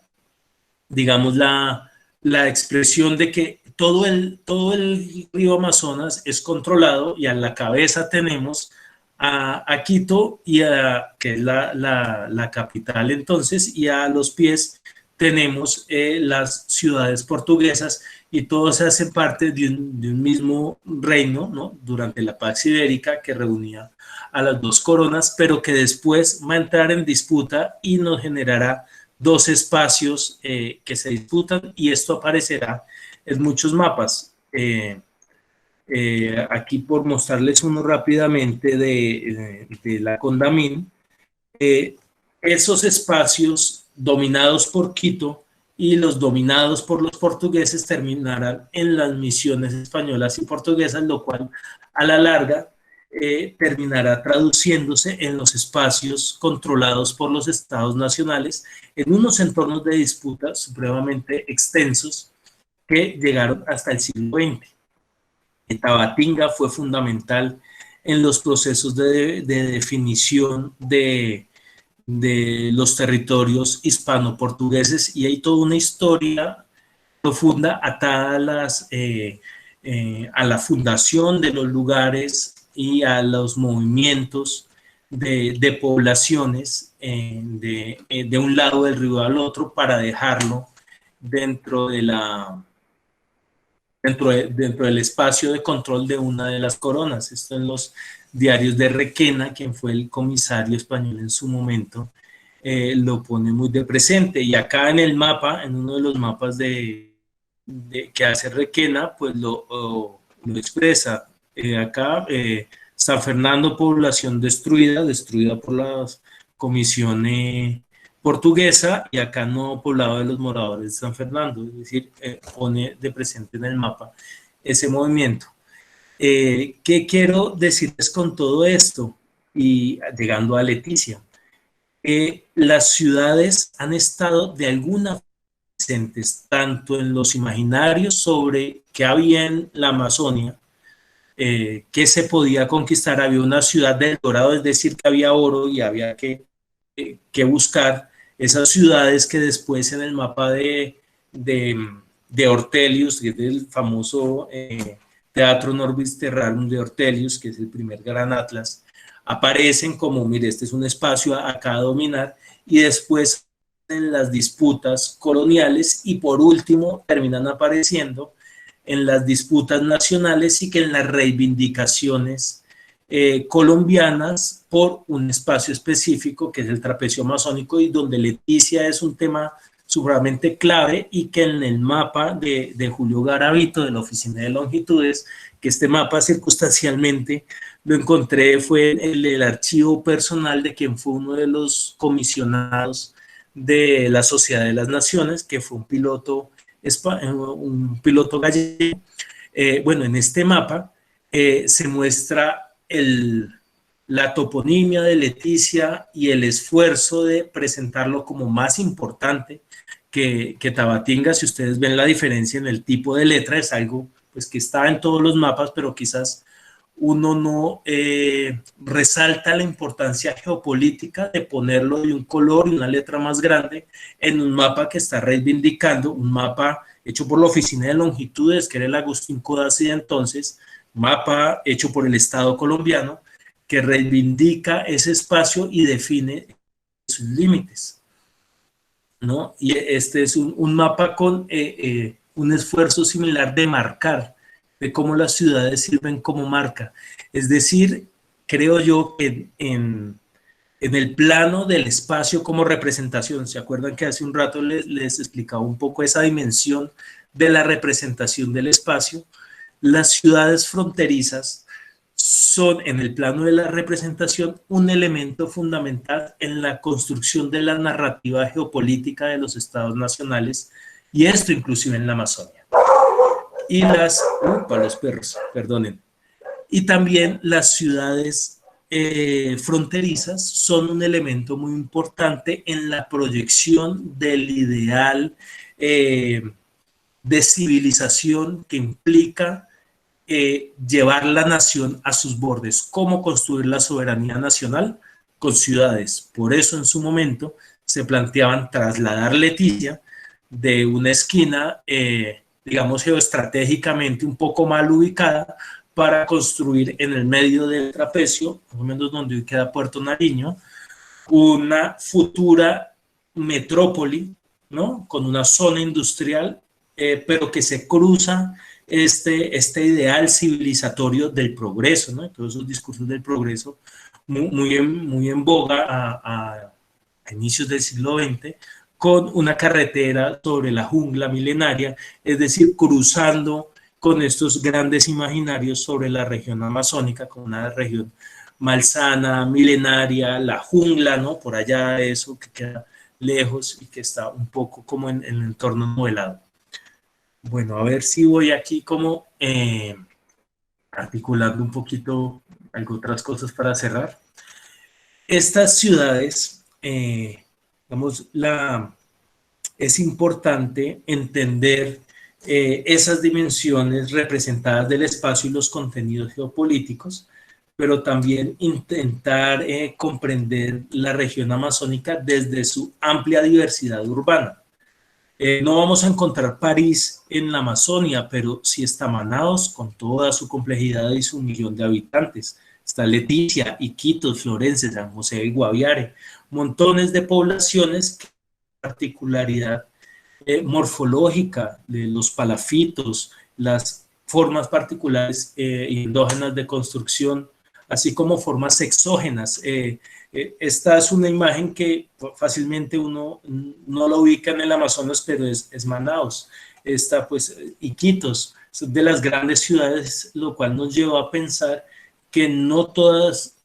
digamos la expresión de que todo el río Amazonas es controlado y a la cabeza tenemos a Quito, que es la capital entonces, y a los pies tenemos las ciudades portuguesas, y todos hacen parte de un mismo reino, ¿no? Durante la Pax Ibérica, que reunía a las dos coronas, pero que después va a entrar en disputa y nos generará dos espacios que se disputan, y esto aparecerá en muchos mapas. Aquí, por mostrarles uno rápidamente de la Condamín, esos espacios dominados por Quito y los dominados por los portugueses terminarán en las misiones españolas y portuguesas, lo cual a la larga terminará traduciéndose en los espacios controlados por los estados nacionales, en unos entornos de disputa supremamente extensos que llegaron hasta el siglo XX. Tabatinga fue fundamental en los procesos de definición de los territorios hispano-portugueses, y hay toda una historia profunda atada a la fundación de los lugares y a los movimientos de poblaciones de un lado del río al otro, para dejarlo dentro del espacio de control de una de las coronas. Esto en los diarios de Requena, quien fue el comisario español en su momento, lo pone muy de presente. Y acá en el mapa, en uno de los mapas que hace Requena, pues lo expresa. Acá, San Fernando, población destruida por la comisión portuguesa, y acá no poblado de los moradores de San Fernando, es decir, pone de presente en el mapa ese movimiento. ¿Qué quiero decirles con todo esto? Y llegando a Leticia, las ciudades han estado de alguna forma presentes tanto en los imaginarios sobre qué había en la Amazonia, qué se podía conquistar. Había una ciudad del Dorado, es decir, que había oro y había que buscar esas ciudades que después en el mapa de Ortelius, que es el famoso Teatro Norbis Terrarum de Ortelius, que es el primer gran atlas, aparecen como, mire, este es un espacio acá a dominar, y después en las disputas coloniales, y por último terminan apareciendo en las disputas nacionales, y que en las reivindicaciones colombianas por un espacio específico que es el trapecio amazónico, y donde Leticia es un tema supremamente clave, y que en el mapa de Julio Garavito de la Oficina de Longitudes, que este mapa circunstancialmente lo encontré, fue el archivo personal de quien fue uno de los comisionados de la Sociedad de las Naciones, que fue un piloto gallego. Bueno, en este mapa se muestra la toponimia de Leticia y el esfuerzo de presentarlo como más importante que Tabatinga. Si ustedes ven la diferencia en el tipo de letra, es algo pues que está en todos los mapas, pero quizás uno no resalta la importancia geopolítica de ponerlo de un color y una letra más grande en un mapa que está reivindicando, un mapa hecho por la Oficina de Longitudes, que era el Agustín Codazzi de entonces, mapa hecho por el Estado colombiano, que reivindica ese espacio y define sus límites, ¿no? Y este es un mapa con un esfuerzo similar de marcar, de cómo las ciudades sirven como marca. Es decir, creo yo que en el plano del espacio como representación, ¿se acuerdan que hace un rato les explicaba un poco esa dimensión de la representación del espacio? Las ciudades fronterizas son, en el plano de la representación, un elemento fundamental en la construcción de la narrativa geopolítica de los estados nacionales, y esto inclusive en la Amazonia. Y los perros, perdonen. Y también las ciudades fronterizas son un elemento muy importante en la proyección del ideal de civilización que implica llevar la nación a sus bordes. ¿Cómo construir la soberanía nacional? Con ciudades. Por eso en su momento se planteaban trasladar Leticia de una esquina de digamos, geoestratégicamente un poco mal ubicada para construir en el medio del trapecio, más o menos donde hoy queda Puerto Nariño, una futura metrópoli, ¿no? Con una zona industrial, pero que se cruza este ideal civilizatorio del progreso, ¿no? Todos esos discursos del progreso muy en boga a inicios del siglo XX, con una carretera sobre la jungla milenaria, es decir, cruzando con estos grandes imaginarios sobre la región amazónica, con una región malsana, milenaria, la jungla, ¿no? Por allá eso que queda lejos y que está un poco como en el entorno modelado. Bueno, a ver si voy aquí como articulando un poquito otras cosas para cerrar. Estas ciudades, digamos, es importante entender esas dimensiones representadas del espacio y los contenidos geopolíticos, pero también intentar comprender la región amazónica desde su amplia diversidad urbana. No vamos a encontrar París en la Amazonia, pero sí está Manaos con toda su complejidad y su 1.000.000 de habitantes. Está Leticia, Iquitos, Florencia, San José y Guaviare. Montones de poblaciones que particularidad morfológica de los palafitos, las formas particulares endógenas de construcción, así como formas exógenas. Esta es una imagen que fácilmente uno no lo ubica en el Amazonas, pero es Manaos. Esta, pues, Iquitos, de las grandes ciudades, lo cual nos lleva a pensar que no todas,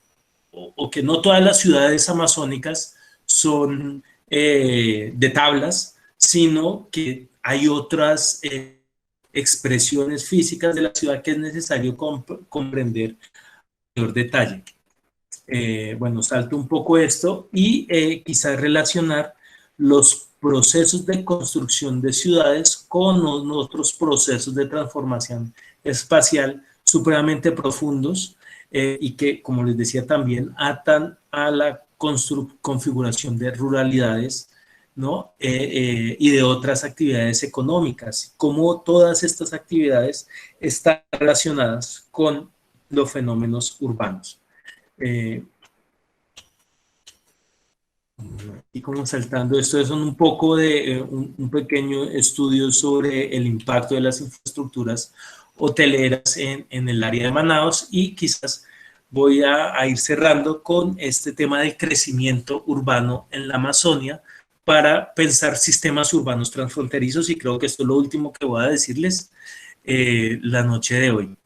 o que no todas las ciudades amazónicas son de tablas, sino que hay otras expresiones físicas de la ciudad que es necesario comprender mayor detalle. Bueno, salto un poco esto y quizás relacionar los procesos de construcción de ciudades con otros procesos de transformación espacial supremamente profundos y que, como les decía, también atan a la configuración de ruralidades, ¿no? Y de otras actividades económicas, cómo todas estas actividades están relacionadas con los fenómenos urbanos. Y como saltando esto, son un poco de un pequeño estudio sobre el impacto de las infraestructuras hoteleras en el área de Manaos, y quizás voy a ir cerrando con este tema del crecimiento urbano en la Amazonia para pensar sistemas urbanos transfronterizos, y creo que esto es lo último que voy a decirles la noche de hoy.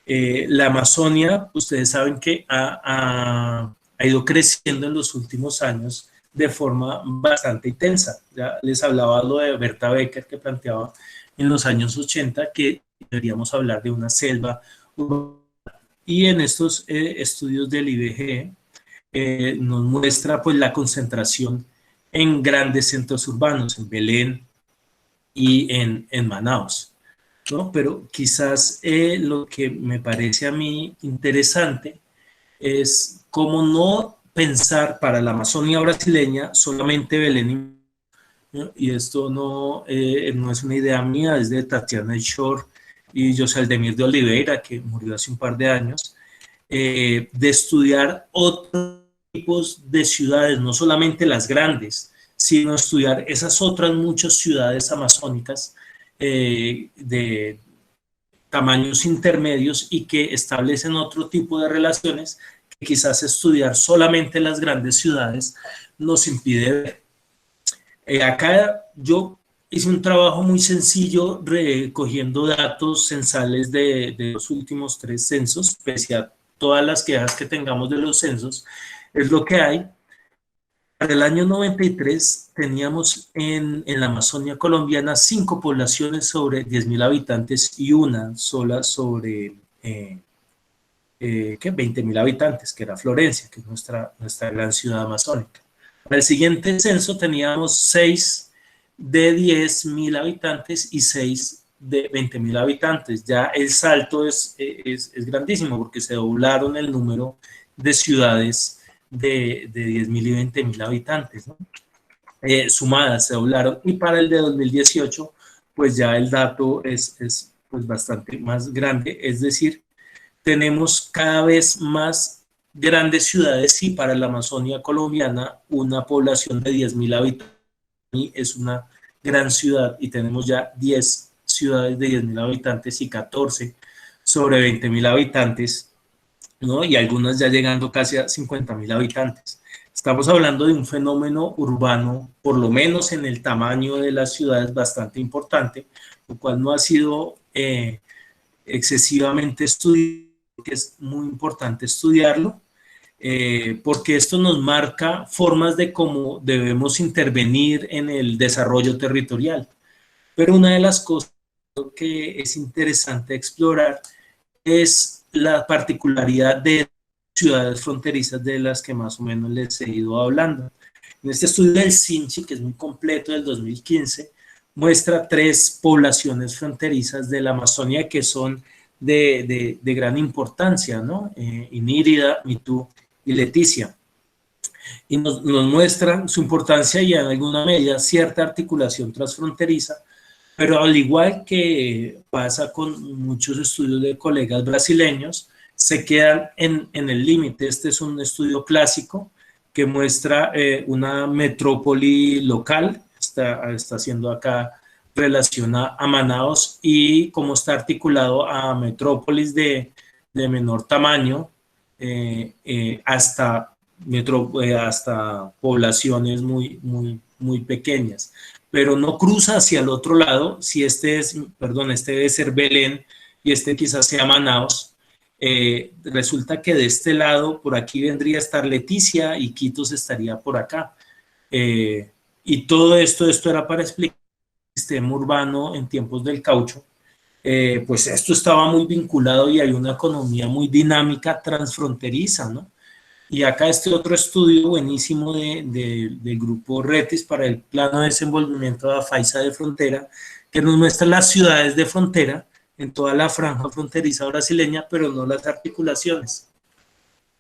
La Amazonia, ustedes saben que ha ido creciendo en los últimos años de forma bastante intensa. Ya les hablaba lo de Berta Becker, que planteaba en los años 80 que deberíamos hablar de una selva urbana. Y en estos estudios del IBGE nos muestra pues la concentración en grandes centros urbanos, en Belén y en Manaos, ¿no? Pero quizás lo que me parece a mí interesante es cómo no pensar para la Amazonia brasileña solamente Belén, ¿no? Y esto no es una idea mía, es de Tatiana Shore y José Aldemir de Oliveira, que murió hace un par de años, de estudiar otros tipos de ciudades, no solamente las grandes, sino estudiar esas otras muchas ciudades amazónicas de tamaños intermedios y que establecen otro tipo de relaciones que quizás estudiar solamente las grandes ciudades nos impide ver. Acá yo hice un trabajo muy sencillo recogiendo datos censales de los últimos 3 censos, pese a todas las quejas que tengamos de los censos, es lo que hay. Para el año 93 teníamos en la Amazonia colombiana 5 poblaciones sobre 10.000 habitantes y una sola sobre 20.000 habitantes, que era Florencia, que es nuestra gran ciudad amazónica. Para el siguiente censo teníamos 6 de 10.000 habitantes y 6 de 20.000 habitantes. Ya el salto es grandísimo porque se doblaron el número de ciudades de 10.000 y 20.000 habitantes, ¿no? Sumadas se doblaron, y para el de 2018 pues ya el dato es pues bastante más grande. Es decir, tenemos cada vez más grandes ciudades y para la Amazonia colombiana una población de 10.000 habitantes es una gran ciudad y tenemos ya 10 ciudades de 10.000 habitantes y 14 sobre 20.000 habitantes, ¿no? Y algunas ya llegando casi a 50.000 habitantes. Estamos hablando de un fenómeno urbano, por lo menos en el tamaño de las ciudades, bastante importante, lo cual no ha sido excesivamente estudiado, que es muy importante estudiarlo, porque esto nos marca formas de cómo debemos intervenir en el desarrollo territorial. Pero una de las cosas que es interesante explorar es la particularidad de ciudades fronterizas de las que más o menos les he ido hablando. En este estudio del CINCHI, que es muy completo, del 2015, muestra 3 poblaciones fronterizas de la Amazonia que son de gran importancia, ¿no? Inírida, Mitú y Leticia. Y nos muestra su importancia y en alguna medida cierta articulación transfronteriza, pero al igual que pasa con muchos estudios de colegas brasileños, se quedan en el límite. Este es un estudio clásico que muestra una metrópoli local, está haciendo acá relación a Manaos y cómo está articulado a metrópolis de menor tamaño hasta poblaciones muy pequeñas, pero no cruza hacia el otro lado. Si este debe ser Belén y este quizás sea Manaos, resulta que de este lado, por aquí vendría a estar Leticia y Quitos estaría por acá. Y todo esto era para explicar el sistema urbano en tiempos del caucho. Pues esto estaba muy vinculado y hay una economía muy dinámica transfronteriza, ¿no? Y acá este otro estudio buenísimo del grupo RETIS para el plano de desenvolvimiento de la faixa de frontera, que nos muestra las ciudades de frontera en toda la franja fronteriza brasileña, pero no las articulaciones.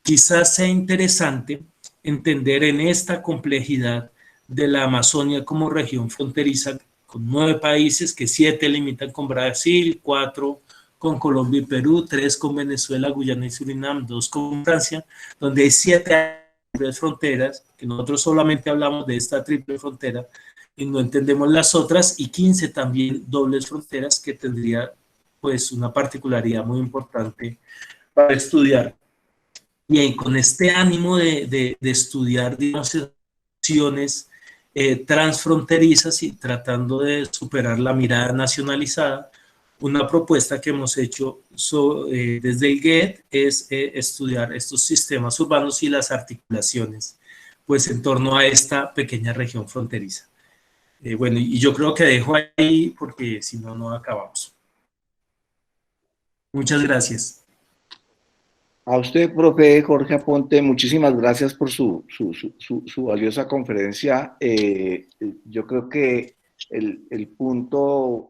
Quizás sea interesante entender en esta complejidad de la Amazonia como región fronteriza, con 9 países, que 7 limitan con Brasil, 4 con Colombia y Perú, 3 con Venezuela, Guyana y Surinam, 2 con Francia, donde hay 7 fronteras, que nosotros solamente hablamos de esta triple frontera y no entendemos las otras, y 15 también dobles fronteras que tendría pues una particularidad muy importante para estudiar. Y con este ánimo de estudiar, digamos, acciones transfronterizas y tratando de superar la mirada nacionalizada, una propuesta que hemos hecho desde el GET es estudiar estos sistemas urbanos y las articulaciones, pues en torno a esta pequeña región fronteriza. Bueno, y yo creo que dejo ahí porque si no, no acabamos. Muchas gracias. A usted, profe Jorge Aponte, muchísimas gracias por su valiosa conferencia. Yo creo que el punto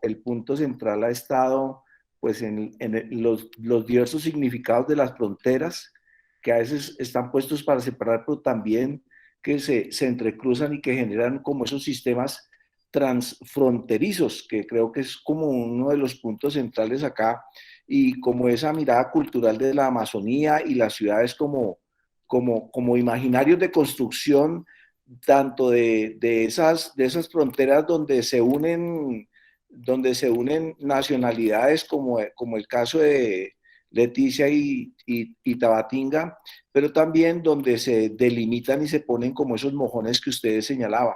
central ha estado pues, en los diversos significados de las fronteras, que a veces están puestos para separar, pero también que se entrecruzan y que generan como esos sistemas transfronterizos, que creo que es como uno de los puntos centrales acá, y como esa mirada cultural de la Amazonía y las ciudades como imaginarios de construcción, tanto de esas fronteras donde se unen nacionalidades como el caso de Leticia y Tabatinga, pero también donde se delimitan y se ponen como esos mojones que ustedes señalaban.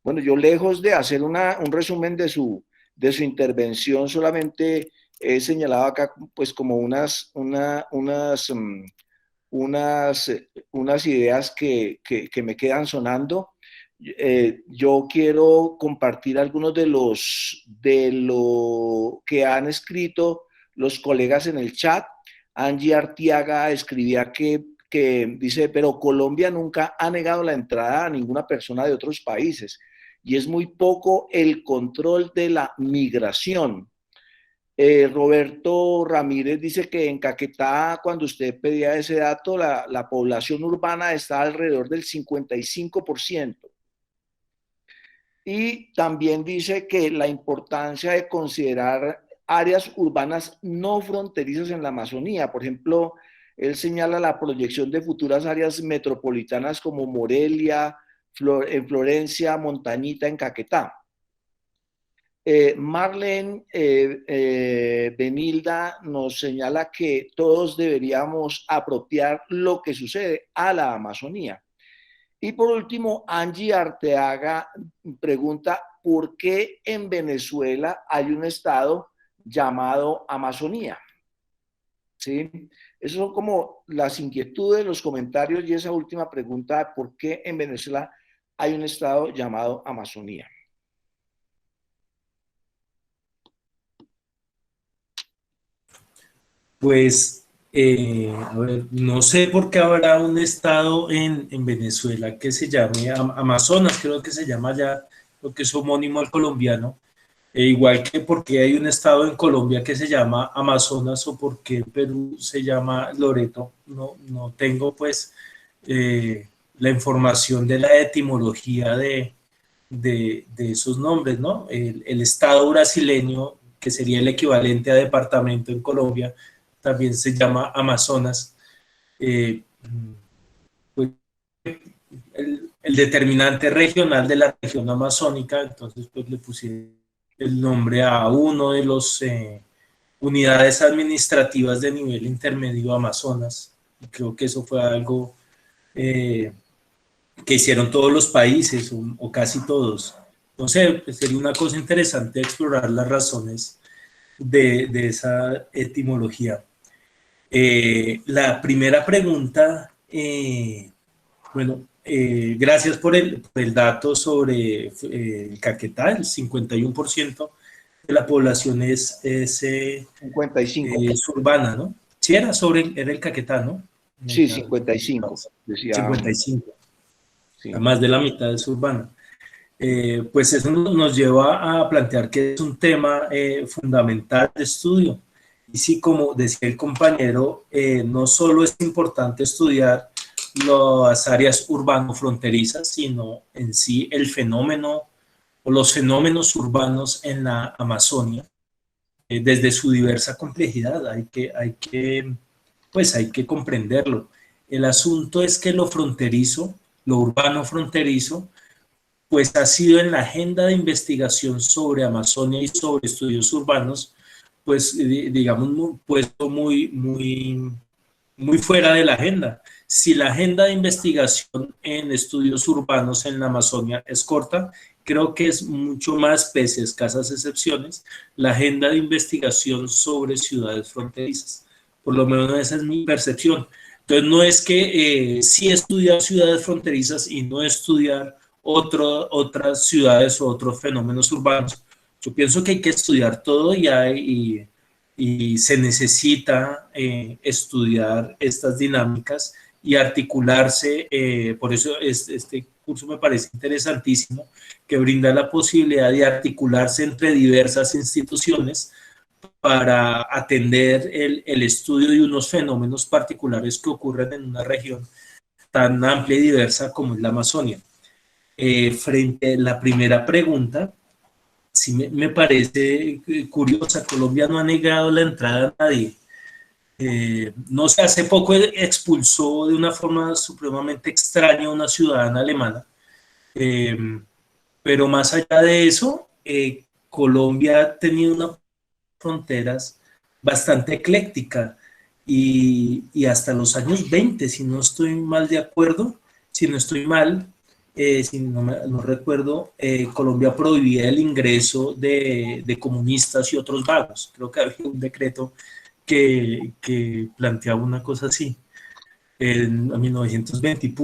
Bueno, yo lejos de hacer un resumen de su intervención, solamente he señalado acá pues como unas ideas que me quedan sonando. Yo quiero compartir algunos de lo que han escrito los colegas en el chat. Angie Artiaga escribía que dice, pero Colombia nunca ha negado la entrada a ninguna persona de otros países y es muy poco el control de la migración. Roberto Ramírez dice que en Caquetá, cuando usted pedía ese dato, la población urbana está alrededor del 55%. Y también dice que la importancia de considerar áreas urbanas no fronterizas en la Amazonía. Por ejemplo, él señala la proyección de futuras áreas metropolitanas como Morelia, en Florencia, Montañita, en Caquetá. Marlene Benilda nos señala que todos deberíamos apropiar lo que sucede a la Amazonía. Y por último, Angie Arteaga pregunta por qué en Venezuela hay un estado llamado Amazonía. ¿Sí? Esas son como las inquietudes, los comentarios y esa última pregunta, ¿por qué en Venezuela hay un estado llamado Amazonía? Pues, a ver, no sé por qué habrá un estado en Venezuela que se llame Amazonas, creo que se llama ya, lo que es homónimo al colombiano. Igual que porque hay un estado en Colombia que se llama Amazonas o porque Perú se llama Loreto. No tengo pues la información de la etimología de esos nombres, ¿no? El estado brasileño, que sería el equivalente a departamento en Colombia, también se llama Amazonas. Eh, pues, el determinante regional de la región amazónica, entonces pues le pusieron el nombre a uno de los unidades administrativas de nivel intermedio Amazonas. Y creo que eso fue algo que hicieron todos los países o casi todos. No sé, pues sería una cosa interesante explorar las razones de esa etimología. La primera pregunta, bueno, gracias por el dato sobre el Caquetá. El 51% de la población es 55. Es urbana, ¿no? Sí, era el Caquetá, ¿no? Sí, 55. Decía, 55. sí. Más de la mitad es urbana. Pues eso nos lleva a plantear que es un tema fundamental de estudio. Y sí, como decía el compañero, no solo es importante estudiar las áreas urbano-fronterizas, sino en sí el fenómeno o los fenómenos urbanos en la Amazonia, desde su diversa complejidad. Pues hay que comprenderlo. El asunto es que lo fronterizo, lo urbano fronterizo, pues ha sido en la agenda de investigación sobre Amazonia y sobre estudios urbanos, pues digamos, puesto muy fuera de la agenda. Si la agenda de investigación en estudios urbanos en la Amazonia es corta, creo que es mucho más, pese a escasas excepciones, la agenda de investigación sobre ciudades fronterizas. Por lo menos esa es mi percepción. Entonces, no es que sí estudiar ciudades fronterizas y no estudiar otras ciudades o otros fenómenos urbanos. Yo pienso que hay que estudiar todo y se necesita estudiar estas dinámicas y articularse. Por eso este curso me parece interesantísimo, que brinda la posibilidad de articularse entre diversas instituciones para atender el estudio de unos fenómenos particulares que ocurren en una región tan amplia y diversa como es la Amazonia. Frente a la primera pregunta, sí me parece curiosa. Colombia no ha negado la entrada a nadie. No sé, hace poco expulsó de una forma supremamente extraña a una ciudadana alemana. Pero más allá de eso, Colombia ha tenido unas fronteras bastante ecléctica y hasta los años 20, si no estoy mal de acuerdo, si no estoy mal, si no recuerdo, Colombia prohibía el ingreso de comunistas y otros vagos. Creo que había un decreto que planteaba una cosa así, en 1920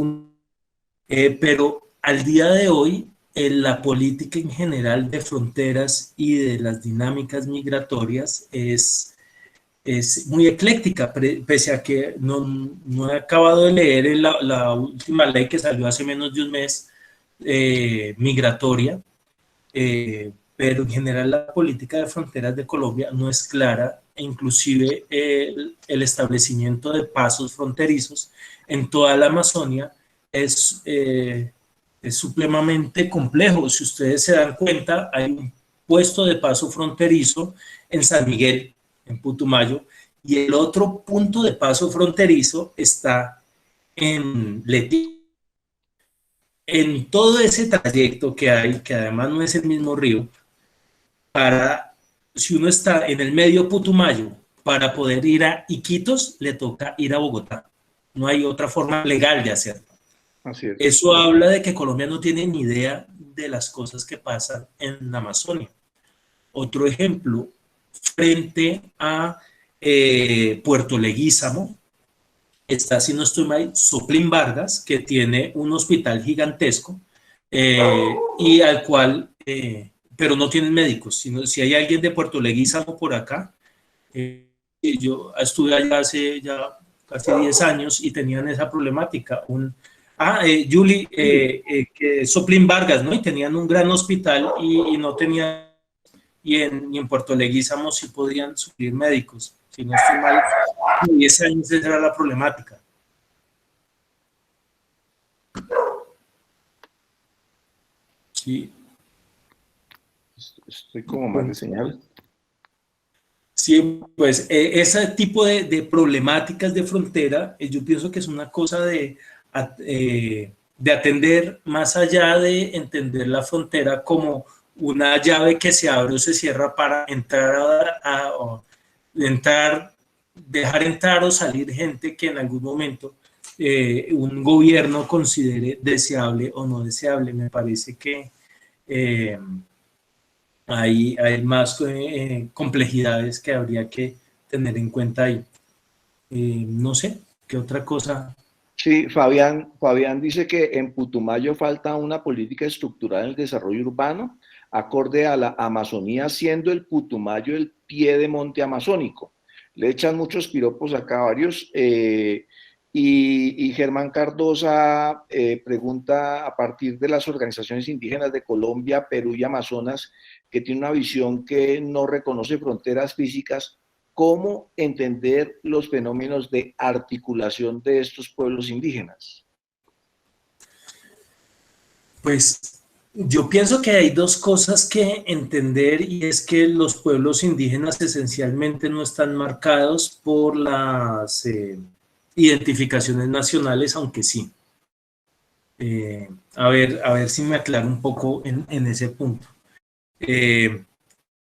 pero al día de hoy, la política en general de fronteras y de las dinámicas migratorias es muy ecléctica, pese a que no he acabado de leer la última ley que salió hace menos de un mes, migratoria, pero en general la política de fronteras de Colombia no es clara, e inclusive el establecimiento de pasos fronterizos en toda la Amazonia es es supremamente complejo. Si ustedes se dan cuenta, hay un puesto de paso fronterizo en San Miguel, en Putumayo, y el otro punto de paso fronterizo está en Leticia. En todo ese trayecto que hay, que además no es el mismo río, si uno está en el medio Putumayo, para poder ir a Iquitos, le toca ir a Bogotá. No hay otra forma legal de hacerlo. Así es. Eso habla de que Colombia no tiene ni idea de las cosas que pasan en la Amazonia. Otro ejemplo, frente a Puerto Leguízamo, está, si no estoy mal, Soplín Vargas, que tiene un hospital gigantesco y al cual, pero no tienen médicos. Sino, si hay alguien de Puerto Leguízamo por acá, yo estuve allá hace ya casi 10 años y tenían esa problemática. Julie, que Soplín Vargas, ¿no? Y tenían un gran hospital y no tenían, y en Puerto Leguízamo sí podían suplir médicos. Si no estoy mal, 10 años esa era la problemática. Sí. Estoy como mal de señal. Sí, pues ese tipo de problemáticas de frontera, yo pienso que es una cosa de atender más allá de entender la frontera como una llave que se abre o se cierra para entrar dejar entrar o salir gente que en algún momento un gobierno considere deseable o no deseable. Me parece que hay más complejidades que habría que tener en cuenta ahí. No sé, ¿qué otra cosa? Sí, Fabián dice que en Putumayo falta una política estructural en el desarrollo urbano acorde a la Amazonía, siendo el Putumayo el pie de monte amazónico. Le echan muchos piropos acá varios. Y Germán Cardosa pregunta a partir de las organizaciones indígenas de Colombia, Perú y Amazonas, que tiene una visión que no reconoce fronteras físicas, ¿cómo entender los fenómenos de articulación de estos pueblos indígenas? Pues yo pienso que hay dos cosas que entender y es que los pueblos indígenas esencialmente no están marcados por las identificaciones nacionales, aunque sí. A ver si me aclaro un poco en ese punto.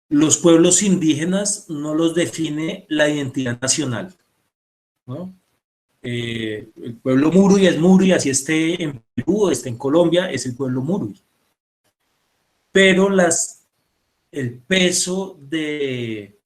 Los pueblos indígenas no los define la identidad nacional, ¿no? El pueblo Murui es Murui, así esté en Perú o esté en Colombia, es el pueblo Murui. Pero el peso de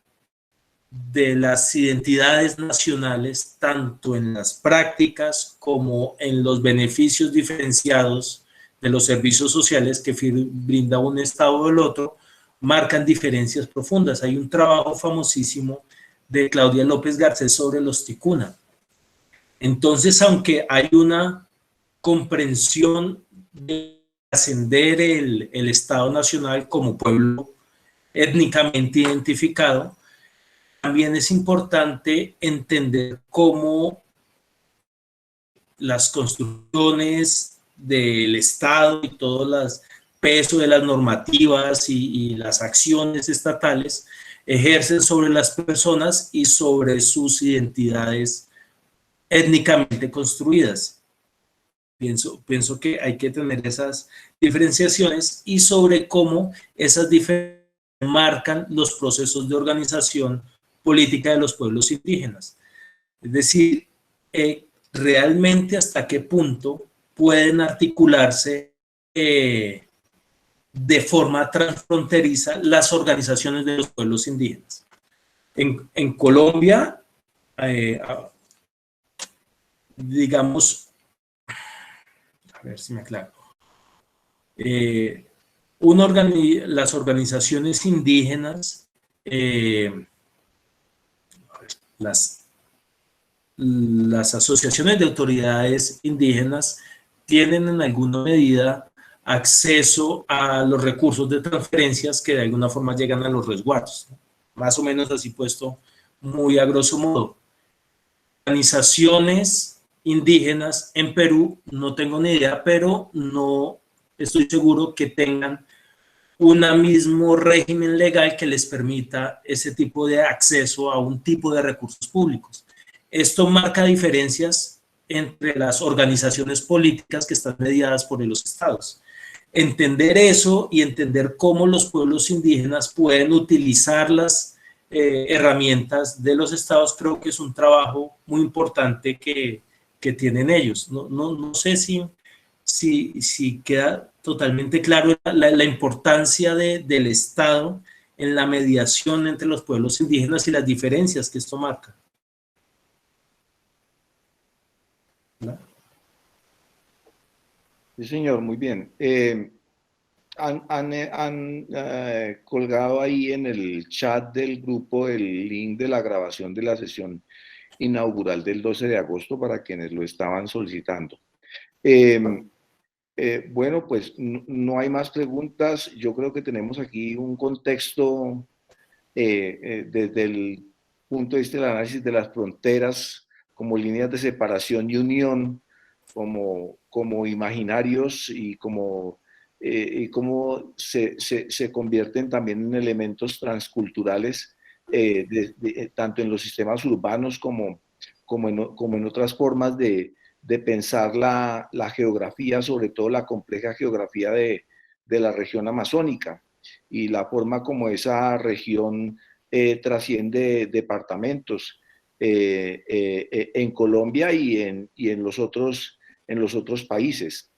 las identidades nacionales, tanto en las prácticas como en los beneficios diferenciados de los servicios sociales que brinda un Estado o el otro, marcan diferencias profundas. Hay un trabajo famosísimo de Claudia López Garcés sobre los ticuna. Entonces, aunque hay una comprensión de ascender el Estado Nacional como pueblo étnicamente identificado, también es importante entender cómo las construcciones del Estado y todo el peso de las normativas y las acciones estatales ejercen sobre las personas y sobre sus identidades étnicamente construidas. Pienso que hay que tener esas diferenciaciones y sobre cómo esas diferencias marcan los procesos de organización política de los pueblos indígenas. Es decir, realmente hasta qué punto pueden articularse de forma transfronteriza las organizaciones de los pueblos indígenas. En Colombia, digamos, a ver si me aclaro, las organizaciones indígenas, las asociaciones de autoridades indígenas tienen en alguna medida acceso a los recursos de transferencias que de alguna forma llegan a los resguardos, ¿no? Más o menos así puesto muy a grosso modo. Organizaciones indígenas en Perú, no tengo ni idea, pero no estoy seguro que tengan un mismo régimen legal que les permita ese tipo de acceso a un tipo de recursos públicos. Esto marca diferencias entre las organizaciones políticas que están mediadas por los estados. Entender eso y entender cómo los pueblos indígenas pueden utilizar las herramientas de los estados, creo que es un trabajo muy importante que tienen ellos. No sé si queda totalmente claro la importancia del Estado en la mediación entre los pueblos indígenas y las diferencias que esto marca. ¿No? Sí, señor, muy bien. Han colgado ahí en el chat del grupo el link de la grabación de la sesión inaugural del 12 de agosto para quienes lo estaban solicitando. Bueno, pues no hay más preguntas. Yo creo que tenemos aquí un contexto desde el punto de vista del análisis de las fronteras como líneas de separación y unión, como imaginarios y cómo se convierten también en elementos transculturales, tanto en los sistemas urbanos como en otras formas de pensar la geografía, sobre todo la compleja geografía de la región amazónica y la forma como esa región trasciende departamentos en Colombia y en los otros países.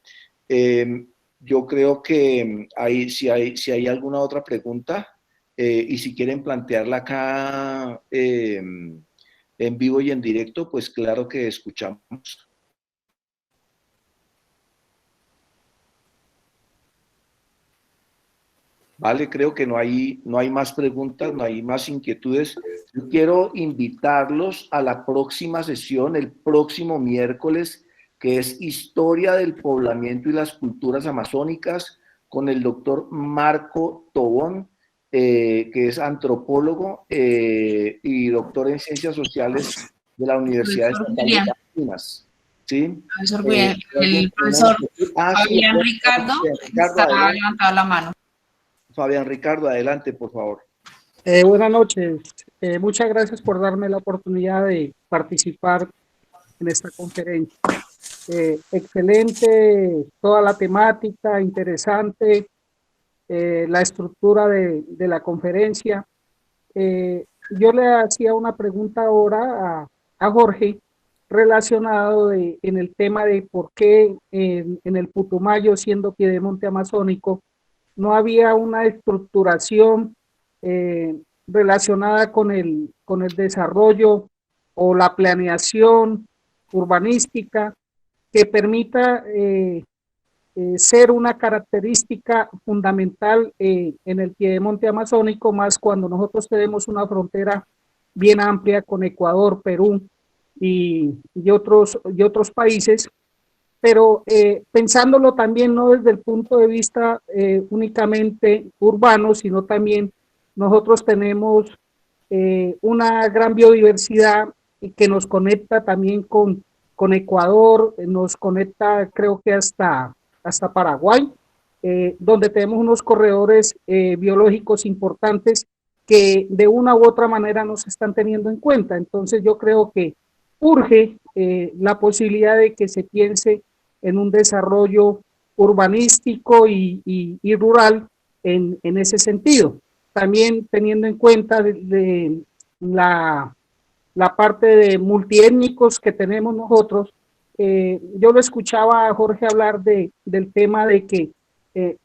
Yo creo que si hay alguna otra pregunta y si quieren plantearla acá en vivo y en directo, pues claro que escuchamos. Vale, creo que no hay más preguntas, no hay más inquietudes. Yo quiero invitarlos a la próxima sesión, el próximo miércoles, que es Historia del Poblamiento y las Culturas Amazónicas, con el doctor Marco Tobón, que es antropólogo y doctor en Ciencias Sociales de la Universidad Estatal de Campinas. ¿Sí? El profesor Fabián Ricardo está levantado la mano. Fabián Ricardo, adelante, por favor. Buenas noches. Muchas gracias por darme la oportunidad de participar en esta conferencia. Excelente toda la temática, interesante la estructura de la conferencia. Yo le hacía una pregunta ahora a Jorge relacionado en el tema de por qué en el Putumayo, siendo piedemonte amazónico, no había una estructuración relacionada con el desarrollo o la planeación urbanística que permita ser una característica fundamental en el piedemonte amazónico, más cuando nosotros tenemos una frontera bien amplia con Ecuador, Perú y otros países. Pero pensándolo también no desde el punto de vista únicamente urbano, sino también nosotros tenemos una gran biodiversidad que nos conecta también con Ecuador, nos conecta creo que hasta Paraguay, donde tenemos unos corredores biológicos importantes que de una u otra manera nos están teniendo en cuenta. Entonces yo creo que urge la posibilidad de que se piense en un desarrollo urbanístico y rural en ese sentido. También teniendo en cuenta de la parte de multiétnicos que tenemos nosotros, yo lo escuchaba a Jorge hablar del tema de que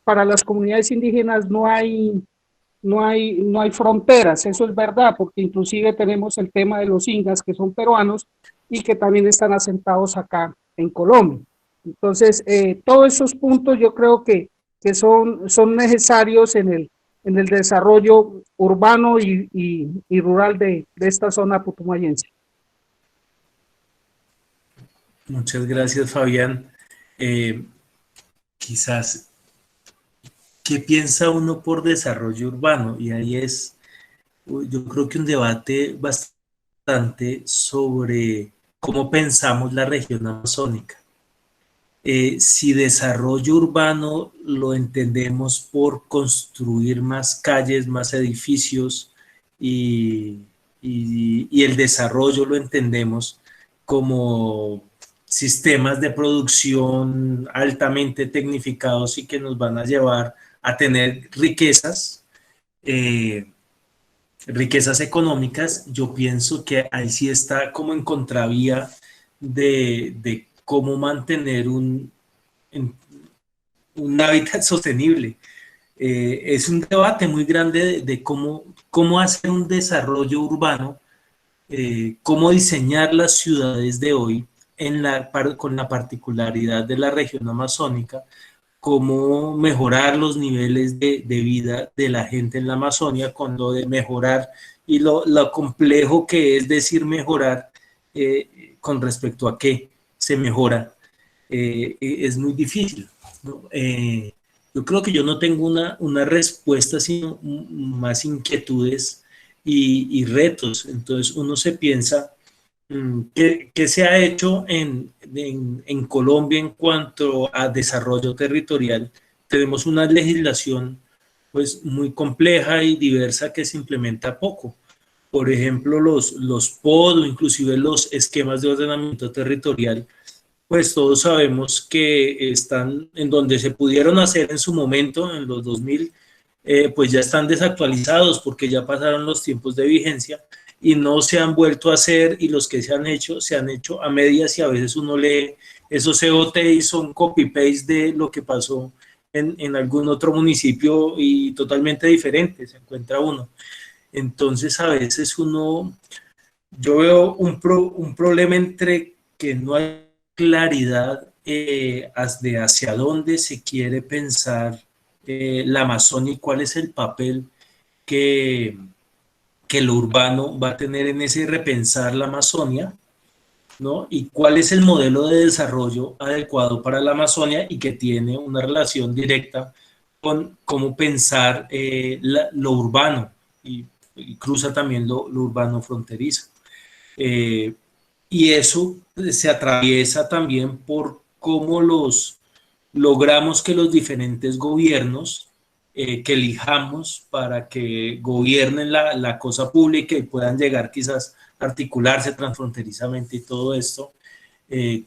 para las comunidades indígenas no hay fronteras. Eso es verdad, porque inclusive tenemos el tema de los ingas que son peruanos y que también están asentados acá en Colombia. Entonces, todos esos puntos yo creo que son necesarios en el desarrollo urbano y rural de esta zona putumayense. Muchas gracias, Fabián. Quizás, ¿qué piensa uno por desarrollo urbano? Y ahí yo creo que un debate bastante sobre cómo pensamos la región amazónica. Si desarrollo urbano lo entendemos por construir más calles, más edificios y el desarrollo lo entendemos como sistemas de producción altamente tecnificados y que nos van a llevar a tener riquezas, riquezas económicas, yo pienso que ahí sí está como en contravía de cómo mantener un hábitat sostenible. Es un debate muy grande de cómo hacer un desarrollo urbano, cómo diseñar las ciudades de hoy con la particularidad de la región amazónica, cómo mejorar los niveles de vida de la gente en la Amazonia, con lo de mejorar y lo complejo que es decir mejorar con respecto a qué se mejora. Es muy difícil, ¿no? Yo creo que yo no tengo una respuesta, sino más inquietudes y retos. Entonces uno se piensa, ¿qué se ha hecho en Colombia en cuanto a desarrollo territorial? Tenemos una legislación pues muy compleja y diversa que se implementa poco. Por ejemplo, los POD o inclusive los esquemas de ordenamiento territorial, pues todos sabemos que están en donde se pudieron hacer en su momento, en los 2000, pues ya están desactualizados porque ya pasaron los tiempos de vigencia y no se han vuelto a hacer, y los que se han hecho a medias, y a veces uno lee esos COT y son copy-paste de lo que pasó en algún otro municipio y totalmente diferente, se encuentra uno. Entonces a veces yo veo un problema entre que no hay claridad de hacia dónde se quiere pensar la Amazonia y cuál es el papel que lo urbano va a tener en ese repensar la Amazonia, ¿no? Y cuál es el modelo de desarrollo adecuado para la Amazonia y que tiene una relación directa con cómo pensar lo urbano y cruza también lo urbano fronterizo. Y eso se atraviesa también por cómo logramos que los diferentes gobiernos que elijamos para que gobiernen la cosa pública y puedan llegar quizás a articularse transfronterizamente y todo esto,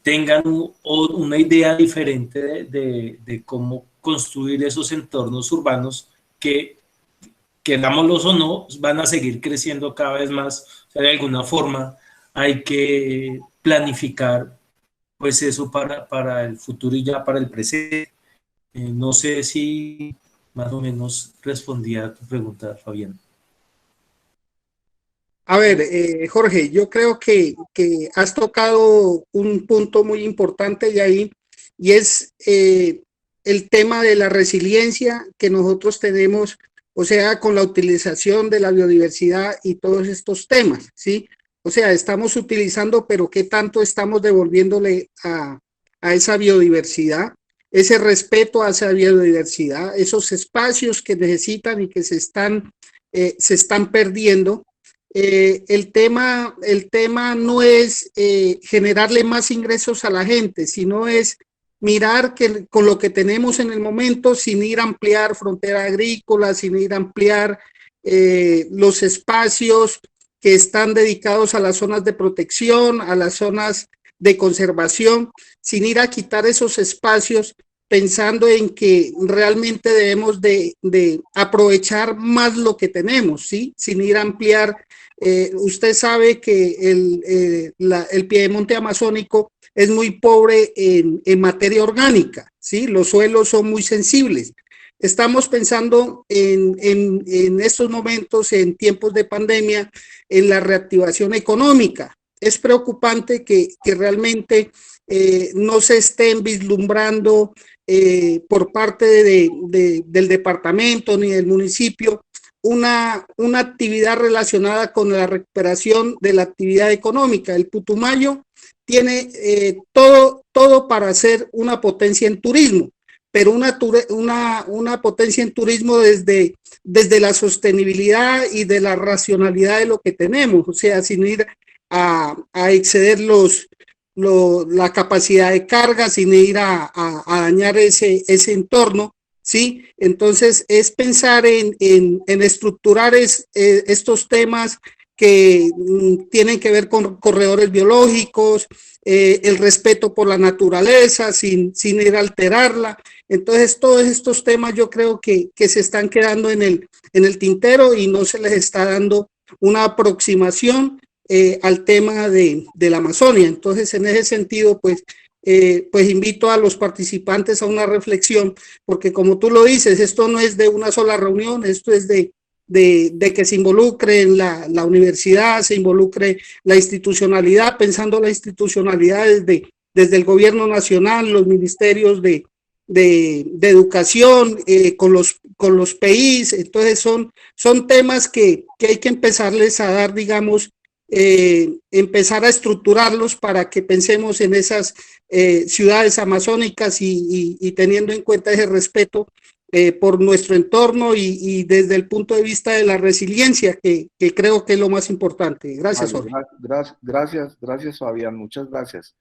tengan una idea diferente de cómo construir esos entornos urbanos que, querámoslos o no, van a seguir creciendo cada vez más. O sea, de alguna forma hay que planificar pues eso para el futuro y ya para el presente. No sé si más o menos respondía a tu pregunta, Fabián. A ver, Jorge, yo creo que has tocado un punto muy importante y ahí, y es el tema de la resiliencia que nosotros tenemos, o sea, con la utilización de la biodiversidad y todos estos temas, ¿sí? O sea, estamos utilizando, pero ¿qué tanto estamos devolviéndole a esa biodiversidad? Ese respeto a esa biodiversidad, esos espacios que necesitan y que se están perdiendo. El tema no es generarle más ingresos a la gente, sino es mirar que con lo que tenemos en el momento, sin ir a ampliar frontera agrícola, sin ir a ampliar los espacios que están dedicados a las zonas de protección, a las zonas de conservación, sin ir a quitar esos espacios, pensando en que realmente debemos de aprovechar más lo que tenemos, ¿sí? Sin ir a ampliar. Usted sabe que el piedemonte amazónico es muy pobre en materia orgánica, ¿sí? Los suelos son muy sensibles. Estamos pensando en estos momentos, en tiempos de pandemia, en la reactivación económica. Es preocupante que realmente no se estén vislumbrando por parte del departamento ni del municipio una actividad relacionada con la recuperación de la actividad económica. El Putumayo tiene todo para ser una potencia en turismo, pero una potencia en turismo desde la sostenibilidad y de la racionalidad de lo que tenemos, o sea, sin ir a exceder la capacidad de carga sin ir a dañar ese entorno, ¿sí? Entonces es pensar en estructurar estos temas que tienen que ver con corredores biológicos, el respeto por la naturaleza sin ir a alterarla. Entonces todos estos temas yo creo que se están quedando en el tintero y no se les está dando una aproximación al tema de la Amazonia. Entonces, en ese sentido, pues invito a los participantes a una reflexión, porque como tú lo dices, esto no es de una sola reunión, esto es de que se involucre la universidad, se involucre la institucionalidad, pensando la institucionalidad desde el gobierno nacional, los ministerios de educación, con los PIs. Entonces son temas que hay que empezarles a dar, digamos, empezar a estructurarlos para que pensemos en esas ciudades amazónicas y teniendo en cuenta ese respeto por nuestro entorno y desde el punto de vista de la resiliencia, que creo que es lo más importante. Gracias, Vale, Jorge. gracias, Fabián, muchas gracias.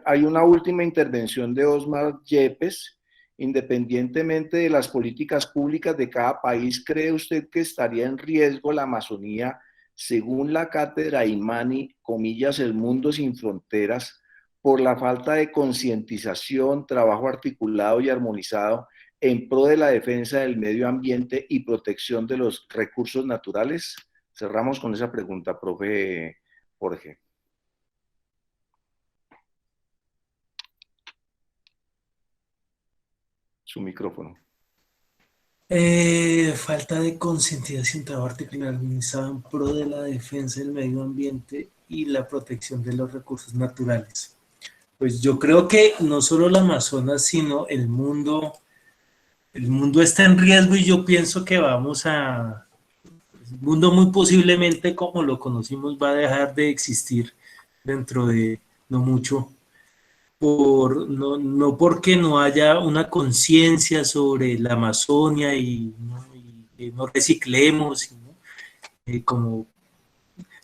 Hay una última intervención de Osmar Yepes. Independientemente de las políticas públicas de cada país, ¿cree usted que estaría en riesgo la Amazonía, según la cátedra Imani, comillas, el mundo sin fronteras, por la falta de concientización, trabajo articulado y armonizado en pro de la defensa del medio ambiente y protección de los recursos naturales? Cerramos con esa pregunta, profe Jorge. Su micrófono. Falta de concientización, trabajo articulado organizado en pro de la defensa del medio ambiente y la protección de los recursos naturales. Pues yo creo que no solo la Amazonas, sino el mundo está en riesgo y yo pienso que el mundo muy posiblemente como lo conocimos va a dejar de existir dentro de no mucho. No porque no haya una conciencia sobre la Amazonia y no reciclemos, como,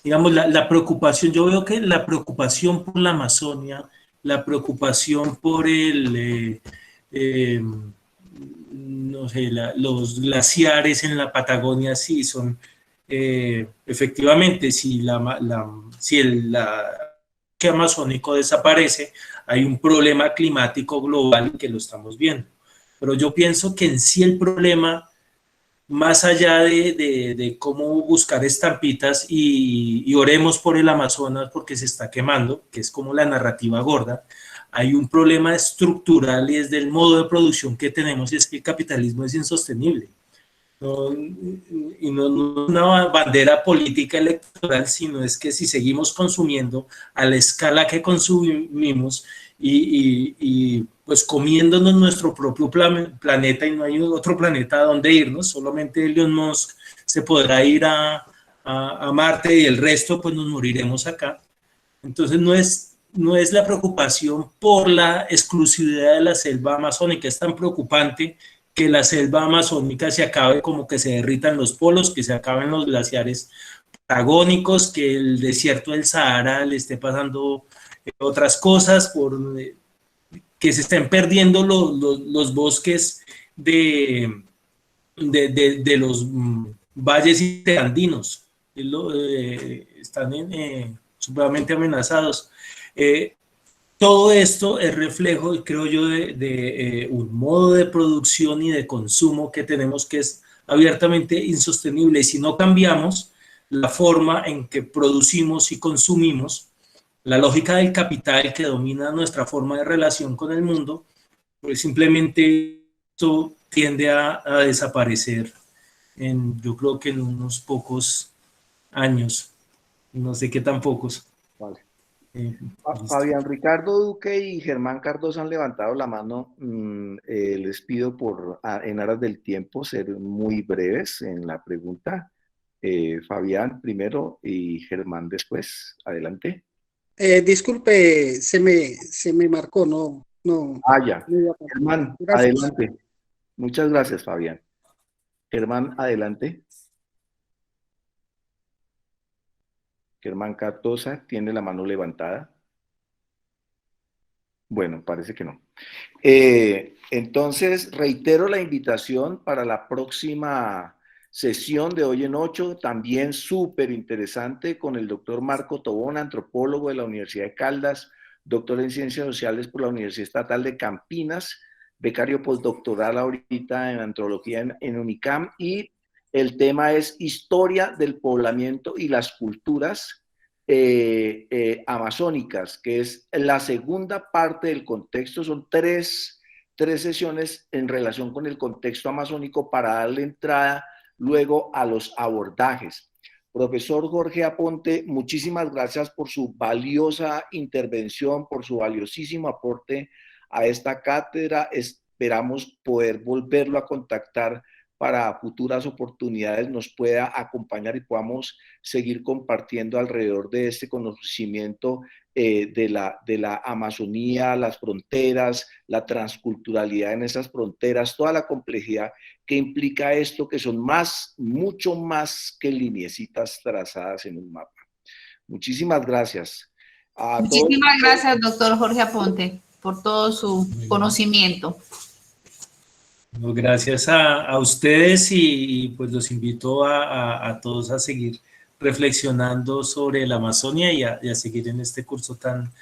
digamos, la preocupación, yo veo que la preocupación por la Amazonia, la preocupación por no sé, los glaciares en la Patagonia, sí, son, efectivamente, si el amazónico desaparece, hay un problema climático global que lo estamos viendo. Pero yo pienso que en sí el problema, más allá de cómo buscar estampitas y oremos por el Amazonas porque se está quemando, que es como la narrativa gorda, hay un problema estructural y es del modo de producción que tenemos, y es que el capitalismo es insostenible. Y no una bandera política electoral, sino es que si seguimos consumiendo a la escala que consumimos y pues comiéndonos nuestro propio planeta y no hay otro planeta a donde irnos, solamente Elon Musk se podrá ir a Marte y el resto pues nos moriremos acá. Entonces no es la preocupación por la exclusividad de la selva amazónica, es tan preocupante que la selva amazónica se acabe, como que se derritan los polos, que se acaben los glaciares patagónicos, que el desierto del Sahara le esté pasando otras cosas, que se estén perdiendo los bosques de los valles interandinos, están supremamente amenazados. Todo esto es reflejo, creo yo, de un modo de producción y de consumo que tenemos que es abiertamente insostenible. Y si no cambiamos la forma en que producimos y consumimos, la lógica del capital que domina nuestra forma de relación con el mundo, pues simplemente esto tiende a desaparecer yo creo que en unos pocos años, no sé qué tan pocos. Vale. Fabián Ricardo Duque y Germán Cardoso han levantado la mano. Les pido en aras del tiempo ser muy breves en la pregunta. Fabián primero y Germán después. Adelante. Disculpe, se me marcó, no. Ya. Germán, gracias. Adelante. Muchas gracias, Fabián. Germán, adelante. Germán Cardosa tiene la mano levantada. Bueno, parece que no. Entonces, reitero la invitación para la próxima sesión de hoy en 8, también súper interesante, con el doctor Marco Tobón, antropólogo de la Universidad de Caldas, doctor en Ciencias Sociales por la Universidad Estatal de Campinas, becario postdoctoral ahorita en antropología en UNICAM, y el tema es Historia del Poblamiento y las Culturas amazónicas, que es la segunda parte del contexto. Son tres sesiones en relación con el contexto amazónico para darle entrada luego a los abordajes. Profesor Jorge Aponte, muchísimas gracias por su valiosa intervención, por su valiosísimo aporte a esta cátedra. Esperamos poder volverlo a contactar para futuras oportunidades, nos pueda acompañar y podamos seguir compartiendo alrededor de este conocimiento de la Amazonía, las fronteras, la transculturalidad en esas fronteras, toda la complejidad que implica esto, que son mucho más que lineecitas trazadas en un mapa. Muchísimas gracias. Muchísimas gracias, doctor Jorge Aponte, por todo su conocimiento. Gracias a ustedes y pues los invito a todos a seguir reflexionando sobre la Amazonia y a seguir en este curso tan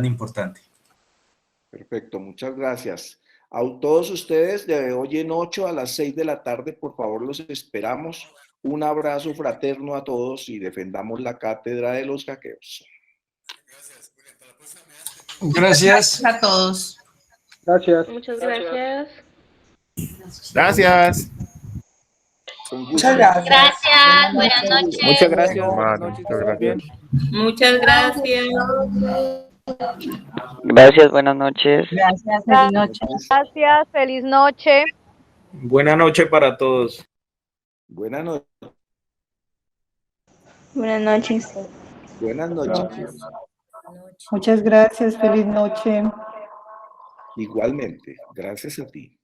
importante. Perfecto, muchas gracias. A todos ustedes, de hoy en 8 a las 6 de la tarde, por favor, los esperamos. Un abrazo fraterno a todos y defendamos la cátedra de los hackeos. Gracias. Gracias a todos. Gracias. Muchas gracias. Gracias. Muchas gracias. Gracias, buenas noches. Muchas gracias. Muchas gracias. Muchas gracias. Gracias, buenas noches. Gracias, feliz noche. Gracias, feliz noche. Buena noche para todos. Buenas noches. Buenas noches. Buenas noches. Muchas gracias, feliz noche. Igualmente, gracias a ti.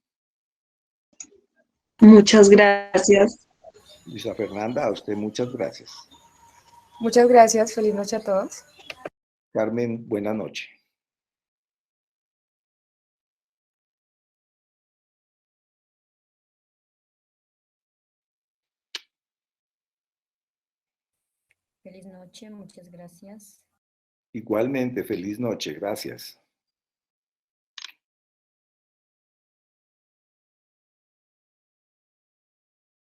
Muchas gracias. Luisa Fernanda, a usted muchas gracias. Muchas gracias, feliz noche a todos. Carmen, buena noche. Feliz noche, muchas gracias. Igualmente, feliz noche, gracias.